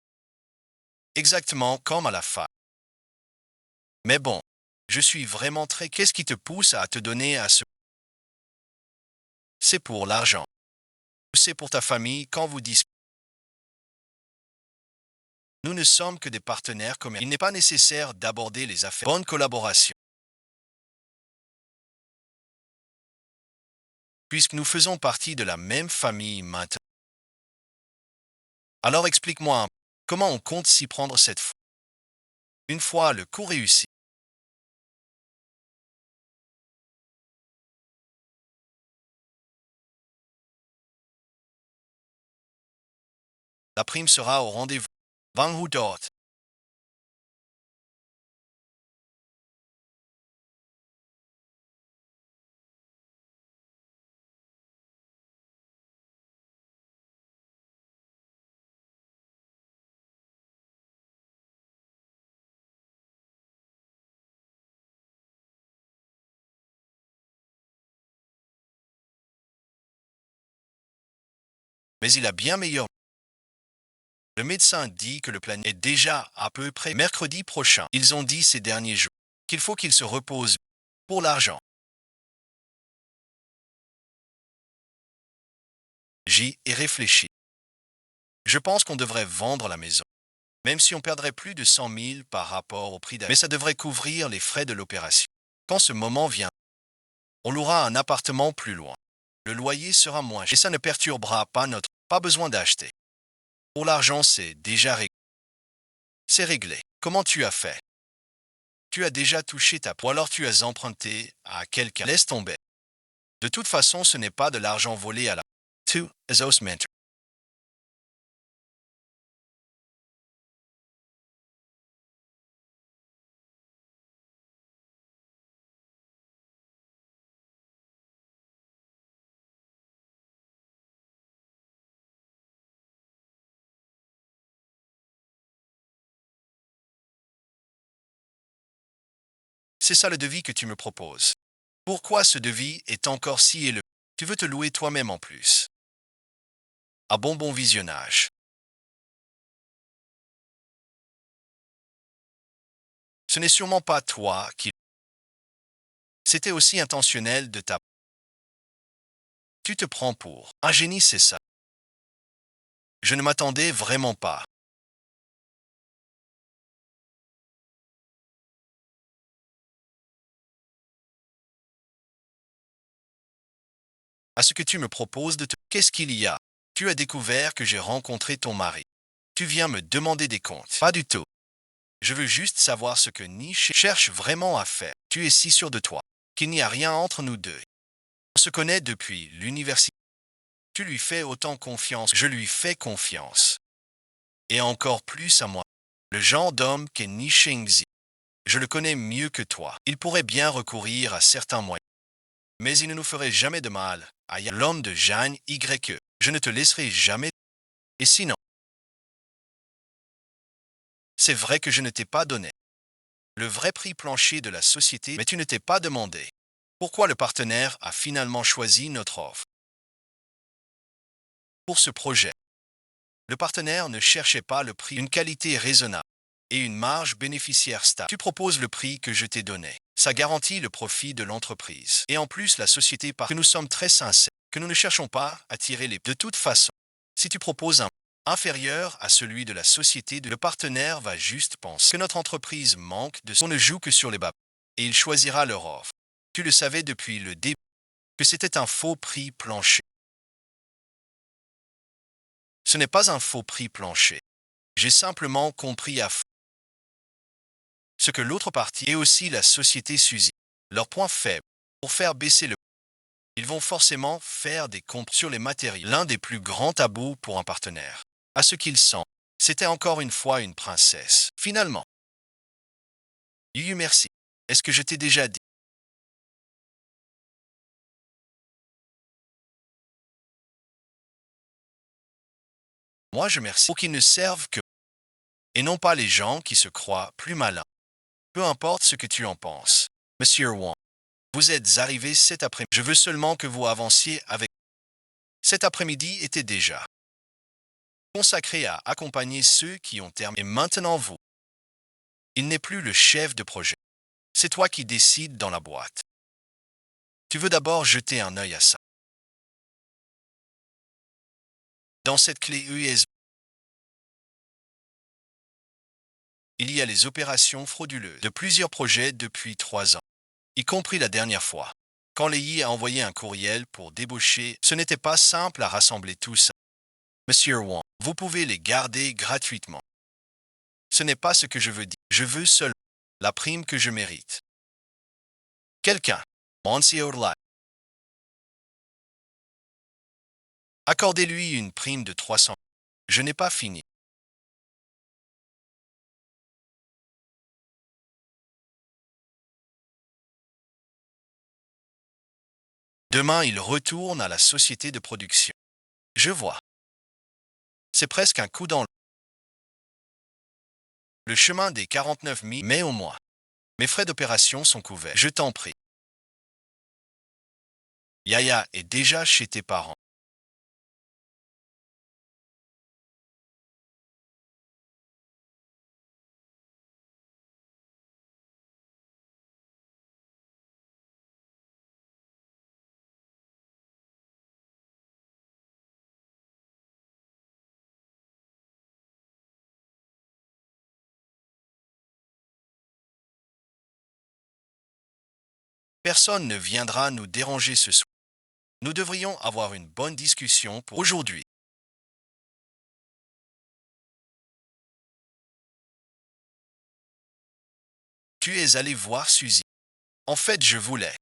Exactement comme à la fin. Mais bon, je suis vraiment très. Qu'est-ce qui te pousse à te donner à ce. C'est pour l'argent. C'est pour ta famille quand vous dites. Nous ne sommes que des partenaires commerciaux. Il n'est pas nécessaire d'aborder les affaires. Bonne collaboration. Puisque nous faisons partie de la même famille maintenant. Alors explique-moi comment on compte s'y prendre cette fois. Une fois le coup réussi, la prime sera au rendez-vous. Van Hoedort. mais il a bien meilleur. Le médecin dit que le planning est déjà à peu près mercredi prochain. Ils ont dit ces derniers jours qu'il faut qu'il se repose pour l'argent. J'y ai réfléchi. Je pense qu'on devrait vendre la maison, même si on perdrait plus de 100 000 par rapport au prix d'achat. Mais ça devrait couvrir les frais de l'opération. Quand ce moment vient, on louera un appartement plus loin. Le loyer sera moins cher et ça ne perturbera pas notre... Pas besoin d'acheter. Pour l'argent, c'est déjà réglé. C'est réglé. Comment tu as fait? Tu as déjà touché ta... Ou alors tu as emprunté à quelqu'un. Laisse tomber. De toute façon, ce n'est pas de l'argent volé à la... Tu es osmentor. C'est ça le devis que tu me proposes. Pourquoi ce devis est encore si élevé? Tu veux te louer toi-même en plus. À bon visionnage. Ce n'est sûrement pas toi qui... C'était aussi intentionnel de ta... Tu te prends pour un génie, c'est ça. Je ne m'attendais vraiment pas à ce que tu me proposes de te... Qu'est-ce qu'il y a? Tu as découvert que j'ai rencontré ton mari. Tu viens me demander des comptes. Pas du tout. Je veux juste savoir ce que Niche cherche vraiment à faire. Tu es si sûr de toi qu'il n'y a rien entre nous deux. On se connaît depuis l'université. Tu lui fais autant confiance. Je lui fais confiance. Et encore plus à moi. Le genre d'homme qu'est Nishingzi. Je le connais mieux que toi. Il pourrait bien recourir à certains moyens. Mais il ne nous ferait jamais de mal. L'homme de Jeanne Y. Je ne te laisserai jamais. Et sinon, c'est vrai que je ne t'ai pas donné le vrai prix plancher de la société, mais tu ne t'es pas demandé pourquoi le partenaire a finalement choisi notre offre. Pour ce projet, le partenaire ne cherchait pas le prix, une qualité raisonnable et une marge bénéficiaire stable. Tu proposes le prix que je t'ai donné. Ça garantit le profit de l'entreprise. Et en plus, la société part que nous sommes très sincères, que nous ne cherchons pas à tirer les... De toute façon, si tu proposes un inférieur à celui de la société, le partenaire va juste penser que notre entreprise manque de... On ne joue que sur les bas et il choisira leur offre. Tu le savais depuis le début que c'était un faux prix plancher. Ce n'est pas un faux prix plancher. J'ai simplement compris à fond ce que l'autre partie et aussi la société Suzy. Leur point faible, pour faire baisser le... Ils vont forcément faire des comptes sur les matériaux. L'un des plus grands tabous pour un partenaire. À ce qu'il sent, c'était encore une fois une princesse. Finalement. Yuyu, merci. Est-ce que je t'ai déjà dit? Moi, je merci. Pour qu'ils ne servent que... Et non pas les gens qui se croient plus malins. Peu importe ce que tu en penses. Monsieur Wang, vous êtes arrivé cet après-midi. Je veux seulement que vous avanciez avec... Cet après-midi était déjà consacré à accompagner ceux qui ont terminé. Et maintenant vous. Il n'est plus le chef de projet. C'est toi qui décides dans la boîte. Tu veux d'abord jeter un œil à ça. Dans cette clé USB, il y a les opérations frauduleuses de plusieurs projets depuis 3 ans, y compris la dernière fois. Quand Lei a envoyé un courriel pour débaucher, ce n'était pas simple à rassembler tout ça. Monsieur Wang, vous pouvez les garder gratuitement. Ce n'est pas ce que je veux dire. Je veux seulement la prime que je mérite. Quelqu'un, Monsieur Lai, accordez-lui une prime de 300. Je n'ai pas fini. Demain, il retourne à la société de production. Je vois. C'est presque un coup dans le chemin des 49 000, mais au moins. Mes frais d'opération sont couverts. Je t'en prie. Yaya est déjà chez tes parents. Personne ne viendra nous déranger ce soir. Nous devrions avoir une bonne discussion pour aujourd'hui. Tu es allé voir Suzy. En fait, je voulais.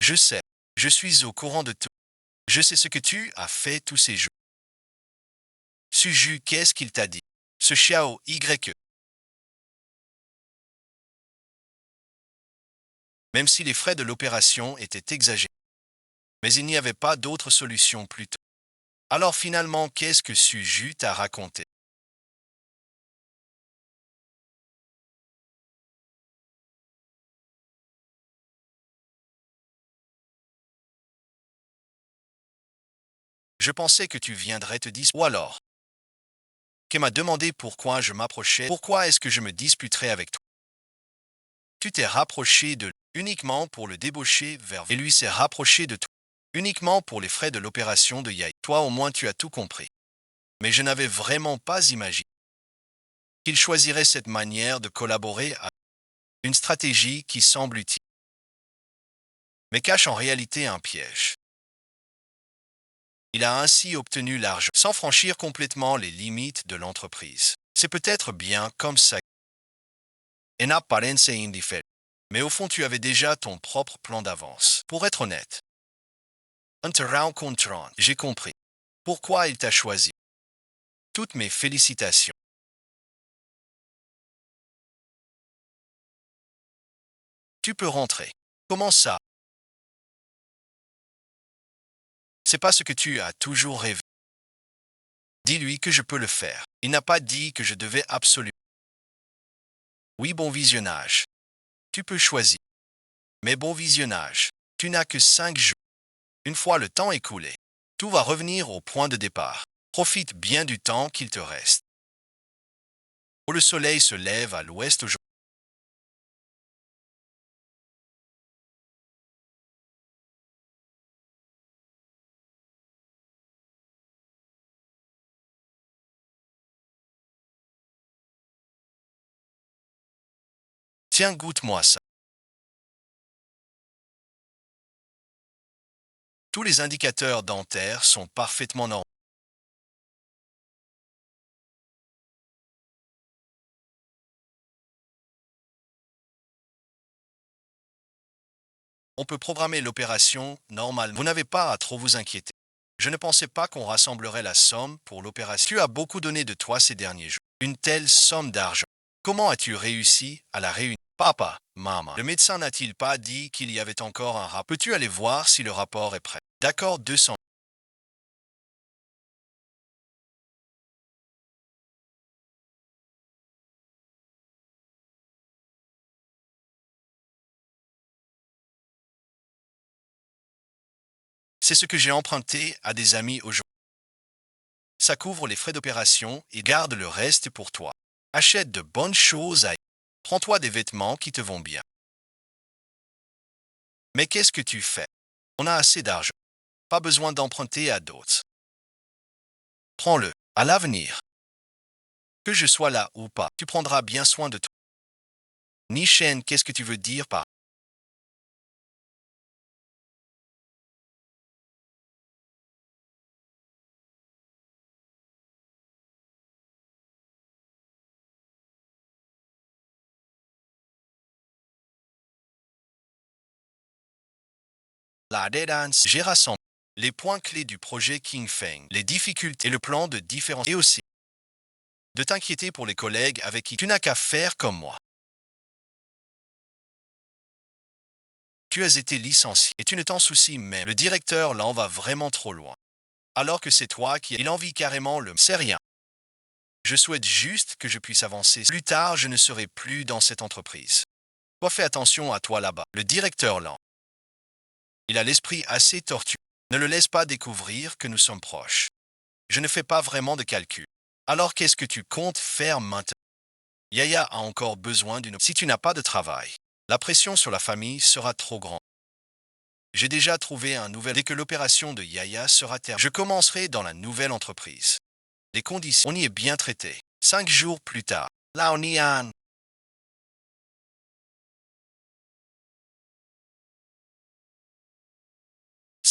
Je sais. Je suis au courant de tout. Je sais ce que tu as fait tous ces jours. Suju, qu'est-ce qu'il t'a dit? Ce Xiao Y. Même si les frais de l'opération étaient exagérés. Mais il n'y avait pas d'autre solution plus tôt. Alors finalement, qu'est-ce que Suju t'a raconté? Je pensais que tu viendrais te dire. Ou alors, qu'elle m'a demandé pourquoi je m'approchais. Pourquoi est-ce que je me disputerais avec toi? Tu t'es rapproché de lui uniquement pour le débaucher vers. Et lui s'est rapproché de toi uniquement pour les frais de l'opération de Yaya. Toi au moins tu as tout compris. Mais je n'avais vraiment pas imaginé qu'il choisirait cette manière de collaborer à une stratégie qui semble utile, mais cache en réalité un piège. Il a ainsi obtenu l'argent sans franchir complètement les limites de l'entreprise. C'est peut-être bien comme ça. En apparence indifférent. Mais au fond, tu avais déjà ton propre plan d'avance. Pour être honnête, en te rencontrant, j'ai compris pourquoi il t'a choisi. Toutes mes félicitations. Tu peux rentrer. Comment ça? C'est pas ce que tu as toujours rêvé. Dis-lui que je peux le faire. Il n'a pas dit que je devais absolument. Oui, bon visionnage. Tu peux choisir. Mais bon visionnage. Tu n'as que 5 jours. Une fois le temps écoulé, tout va revenir au point de départ. Profite bien du temps qu'il te reste. Le soleil se lève à l'ouest aujourd'hui. Tiens, goûte-moi ça. Tous les indicateurs dentaires sont parfaitement normaux. On peut programmer l'opération normalement. Vous n'avez pas à trop vous inquiéter. Je ne pensais pas qu'on rassemblerait la somme pour l'opération. Tu as beaucoup donné de toi ces derniers jours. Une telle somme d'argent. Comment as-tu réussi à la réunir? Papa, maman, le médecin n'a-t-il pas dit qu'il y avait encore un rapport? Peux-tu aller voir si le rapport est prêt? D'accord, 200. C'est ce que j'ai emprunté à des amis aujourd'hui. Ça couvre les frais d'opération et garde le reste pour toi. Achète de bonnes choses à. Prends-toi des vêtements qui te vont bien. Mais qu'est-ce que tu fais? On a assez d'argent. Pas besoin d'emprunter à d'autres. Prends-le. À l'avenir. Que je sois là ou pas, tu prendras bien soin de toi. Nishen, qu'est-ce que tu veux dire par la dédance? J'ai rassemblé les points clés du projet King Feng, les difficultés et le plan de différence. Et aussi, de t'inquiéter pour les collègues avec qui tu n'as qu'à faire comme moi. Tu as été licencié et tu ne t'en soucies même. Le directeur là en va vraiment trop loin. Alors que c'est toi qui il envie carrément le. C'est rien. Je souhaite juste que je puisse avancer. Plus tard, je ne serai plus dans cette entreprise. Toi, fais attention à toi là-bas. Le directeur lent. Il a l'esprit assez tortueux. Ne le laisse pas découvrir que nous sommes proches. Je ne fais pas vraiment de calcul. Alors qu'est-ce que tu comptes faire maintenant? Yaya a encore besoin d'une. Si tu n'as pas de travail, la pression sur la famille sera trop grande. J'ai déjà trouvé un nouvel. Dès que l'opération de Yaya sera terminée, je commencerai dans la nouvelle entreprise. Les conditions, on y est bien traité. 5 jours plus tard, là on y a un.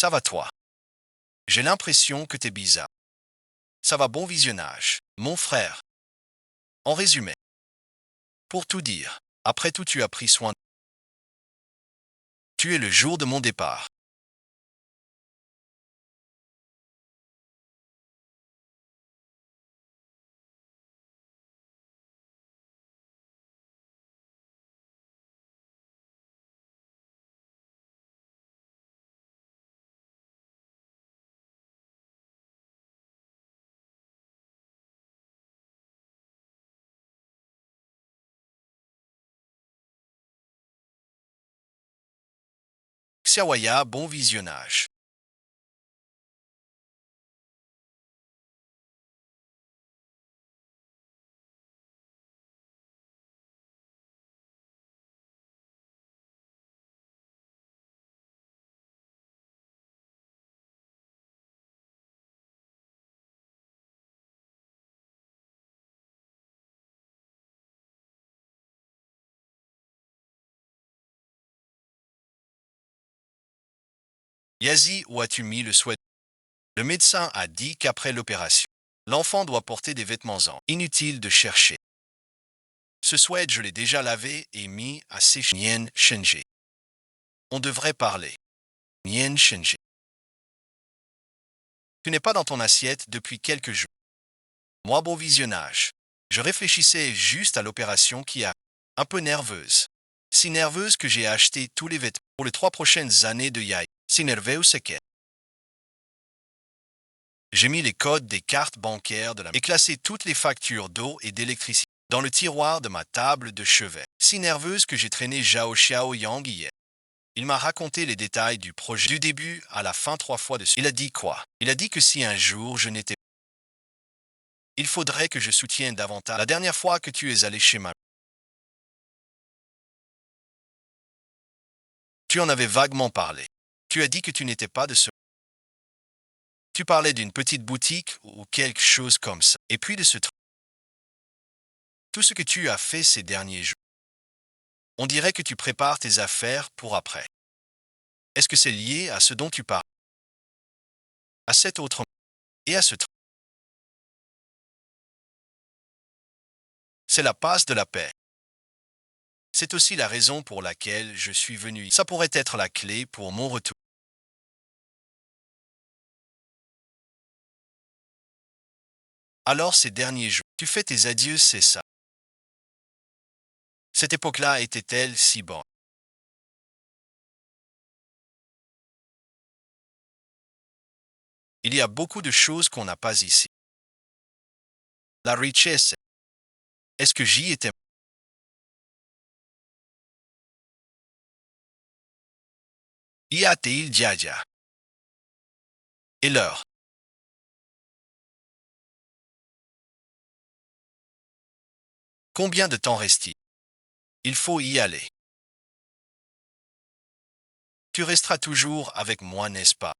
Ça va toi? J'ai l'impression que t'es bizarre. Ça va, bon visionnage. Mon frère. En résumé, pour tout dire, après tout tu as pris soin. Tu es le jour de mon départ. Xiaoya, bon visionnage. Yazi, où as-tu mis le souhait? Le médecin a dit qu'après l'opération, l'enfant doit porter des vêtements en. Inutile de chercher. Ce sweat, je l'ai déjà lavé et mis à sécher. Nien Shenji. On devrait parler. Nien Shenji. Tu n'es pas dans ton assiette depuis quelques jours. Moi, bon visionnage. Je réfléchissais juste à l'opération qui a un peu nerveuse. Si nerveuse que j'ai acheté tous les vêtements pour les 3 prochaines années de Yai. Si nerveux c'est que j'ai mis les codes des cartes bancaires de la et classé toutes les factures d'eau et d'électricité dans le tiroir de ma table de chevet. Si nerveuse que j'ai traîné Zhao Xiao Yang hier. Il m'a raconté les détails du projet du début à la fin 3 fois de suite. Il a dit quoi? Il a dit que si un jour je n'étais pas, il faudrait que je soutienne davantage. La dernière fois que tu es allé chez ma, tu en avais vaguement parlé. Tu as dit que tu n'étais pas de ce. Tu parlais d'une petite boutique ou quelque chose comme ça. Et puis de ce truc. Tout ce que tu as fait ces derniers jours. On dirait que tu prépares tes affaires pour après. Est-ce que c'est lié à ce dont tu parles? À cet autre et à ce truc? C'est la passe de la paix. C'est aussi la raison pour laquelle je suis venu. Ça pourrait être la clé pour mon retour. Alors ces derniers jours, tu fais tes adieux, c'est ça. Cette époque-là était-elle si bonne? Il y a beaucoup de choses qu'on n'a pas ici. La richesse. Est-ce que j'y étais? Y a-t-il Diadia? Et l'heure? Combien de temps reste-t-il? Il faut y aller. Tu resteras toujours avec moi, n'est-ce pas?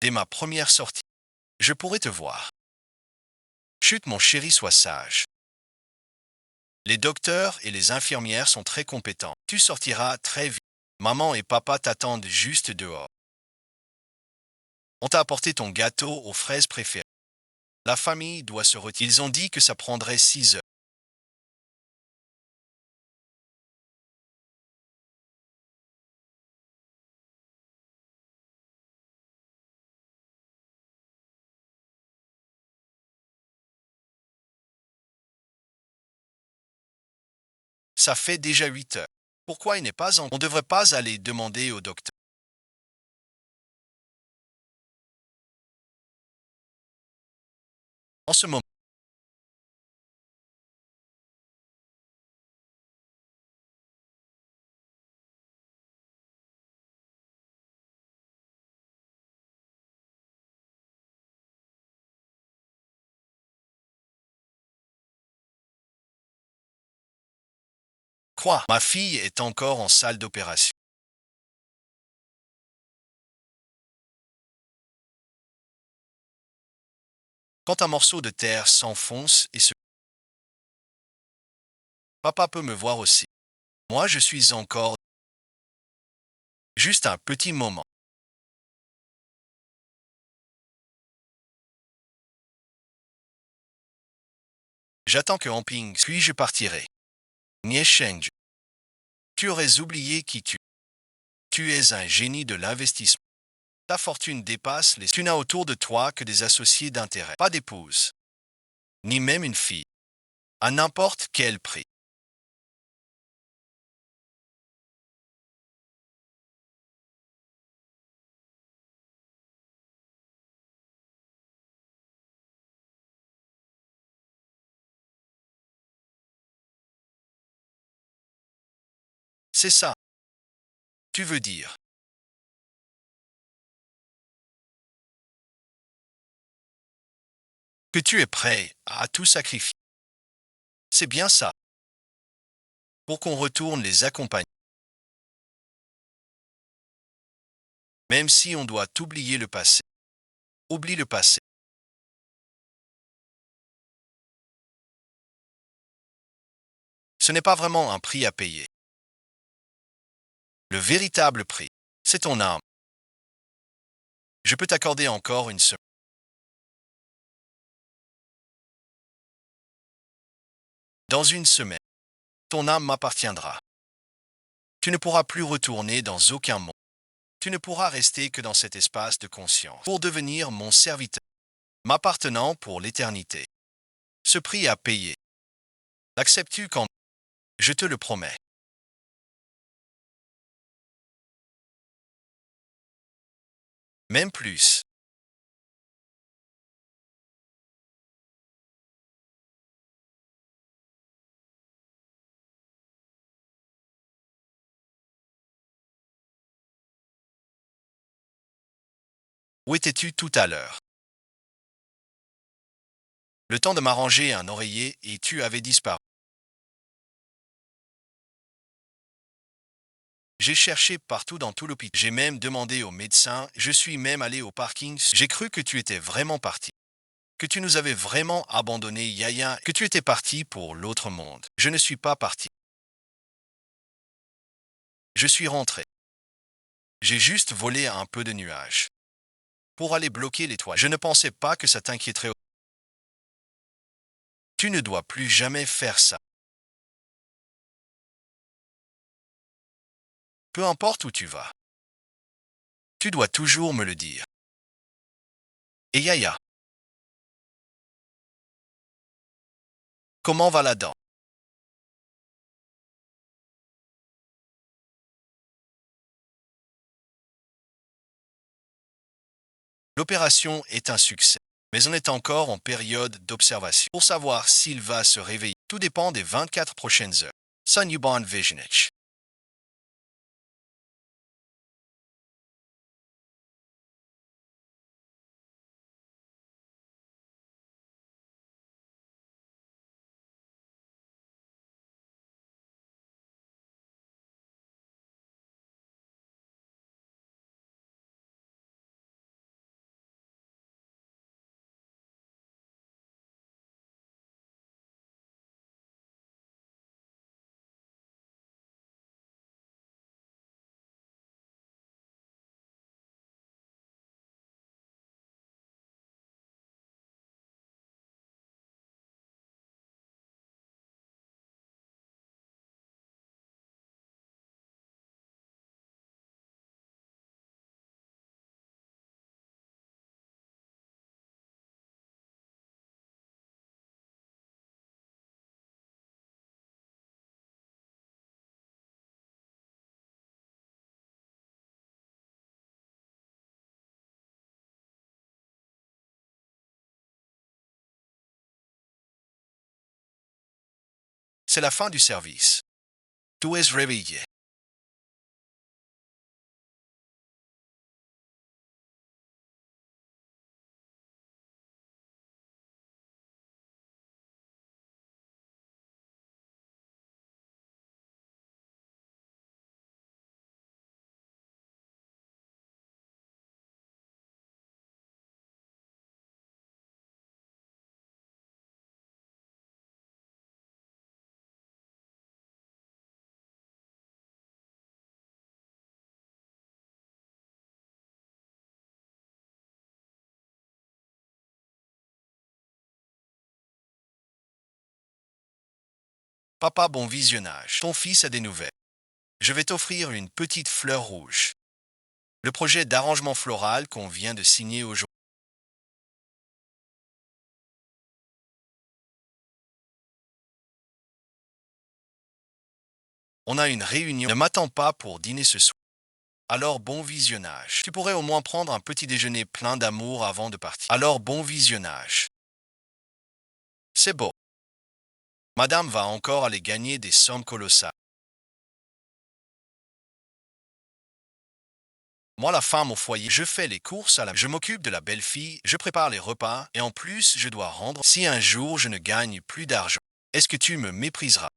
Dès ma première sortie, je pourrai te voir. Chut, mon chéri, sois sage. Les docteurs et les infirmières sont très compétents. Tu sortiras très vite. Maman et papa t'attendent juste dehors. On t'a apporté ton gâteau aux fraises préférées. La famille doit se retirer. Ils ont dit que ça prendrait 6 heures. Ça fait déjà 8 heures. Pourquoi il n'est pas en... On ne devrait pas aller demander au docteur. En ce moment, quoi? Ma fille est encore en salle d'opération. Quand un morceau de terre s'enfonce et se... Papa peut me voir aussi. Moi, je suis encore... Juste un petit moment. J'attends que Hamping, puis je partirai. Niesheng, tu aurais oublié qui tu... Tu es un génie de l'investissement. Ta fortune dépasse les... Tu n'as autour de toi que des associés d'intérêt, pas d'épouse, ni même une fille, à n'importe quel prix. C'est ça, tu veux dire. Que tu es prêt à tout sacrifier. C'est bien ça, pour qu'on retourne les accompagner. Même si on doit oublier le passé. Oublie le passé. Ce n'est pas vraiment un prix à payer. Le véritable prix, c'est ton âme. Je peux t'accorder encore une semaine. Dans une semaine, ton âme m'appartiendra. Tu ne pourras plus retourner dans aucun monde. Tu ne pourras rester que dans cet espace de conscience pour devenir mon serviteur, m'appartenant pour l'éternité. Ce prix à payer, l'acceptes-tu quand je te le promets? Même plus. Où étais-tu tout à l'heure? Le temps de m'arranger un oreiller et tu avais disparu. J'ai cherché partout dans tout l'hôpital. J'ai même demandé au médecin. Je suis même allé au parking. J'ai cru que tu étais vraiment parti. Que tu nous avais vraiment abandonné, Yaya. Que tu étais parti pour l'autre monde. Je ne suis pas parti. Je suis rentré. J'ai juste volé un peu de nuages. Pour aller bloquer les toits. Je ne pensais pas que ça t'inquiéterait. Tu ne dois plus jamais faire ça. Peu importe où tu vas. Tu dois toujours me le dire. Et Yaya, comment va la dent? L'opération est un succès, mais on est encore en période d'observation pour savoir s'il va se réveiller. Tout dépend des 24 prochaines heures. Ça, Newborn Visionage. C'est la fin du service. Tu es réveillé. Papa, bon visionnage. Ton fils a des nouvelles. Je vais t'offrir une petite fleur rouge. Le projet d'arrangement floral qu'on vient de signer aujourd'hui. On a une réunion. Ne m'attends pas pour dîner ce soir. Alors bon visionnage. Tu pourrais au moins prendre un petit déjeuner plein d'amour avant de partir. Alors bon visionnage. C'est beau. Madame va encore aller gagner des sommes colossales. Moi, la femme au foyer, je fais les courses je m'occupe de la belle-fille, je prépare les repas, et en plus, je dois rendre si un jour je ne gagne plus d'argent. Est-ce que tu me mépriseras?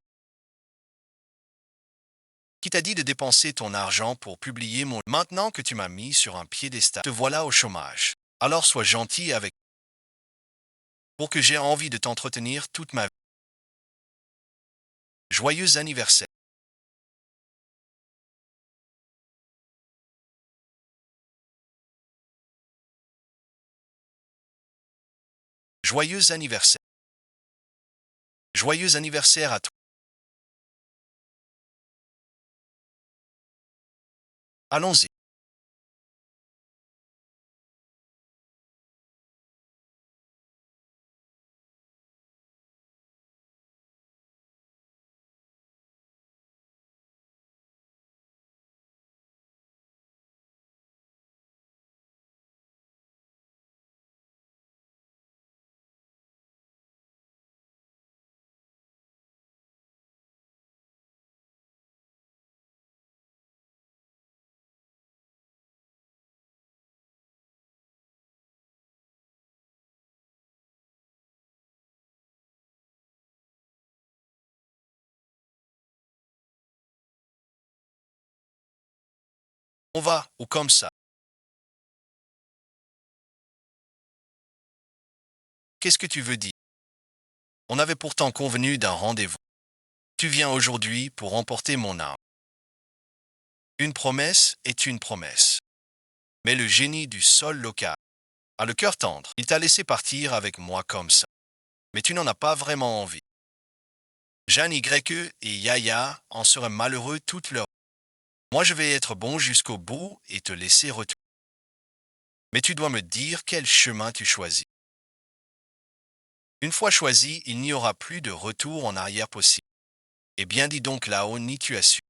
Qui t'a dit de dépenser ton argent pour publier mon... Maintenant que tu m'as mis sur un piédestal, te voilà au chômage. Alors sois gentil avec... Pour que j'ai envie de t'entretenir toute ma vie. Joyeux anniversaire. Joyeux anniversaire. Joyeux anniversaire à toi. Allons-y. On va, ou comme ça. Qu'est-ce que tu veux dire? On avait pourtant convenu d'un rendez-vous. Tu viens aujourd'hui pour emporter mon âme. Une promesse est une promesse. Mais le génie du sol local a le cœur tendre. Il t'a laissé partir avec moi comme ça. Mais tu n'en as pas vraiment envie. Jeanne Y et Yaya en seraient malheureux toute leur vie. Moi, je vais être bon jusqu'au bout et te laisser retourner. Mais tu dois me dire quel chemin tu choisis. Une fois choisi, il n'y aura plus de retour en arrière possible. Eh bien, dis donc là-haut, ni tu as su.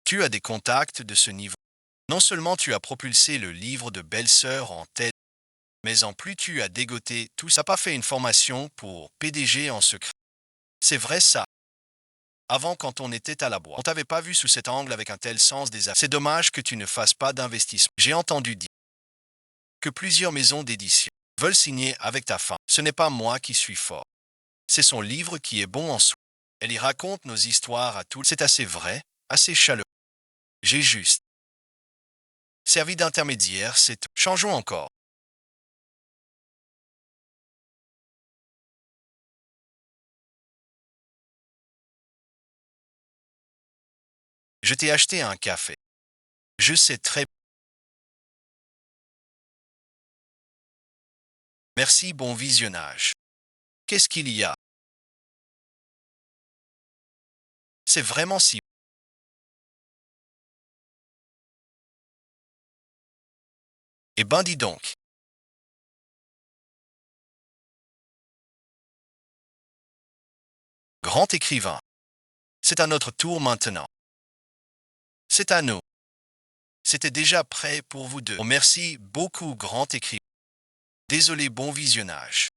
Tu as des contacts de ce niveau. Non seulement tu as propulsé le livre de belle-sœur en tête, mais en plus tu as dégoté tout ça, pas fait une formation pour PDG en secret. C'est vrai ça. Avant, quand on était à la boîte, on t'avait pas vu sous cet angle avec un tel sens des affaires. C'est dommage que tu ne fasses pas d'investissement. J'ai entendu dire que plusieurs maisons d'édition veulent signer avec ta femme. Ce n'est pas moi qui suis fort. C'est son livre qui est bon en soi. Elle y raconte nos histoires à tous. C'est assez vrai, assez chaleureux. J'ai juste servi d'intermédiaire, c'est tout. Changeons encore. Je t'ai acheté un café. Je sais très bien. Merci, bon visionnage. Qu'est-ce qu'il y a? C'est vraiment si... Eh ben dis donc. Grand écrivain. C'est à notre tour maintenant. C'est à nous. C'était déjà prêt pour vous deux. Oh, merci beaucoup, grand écrivain. Désolé, bon visionnage.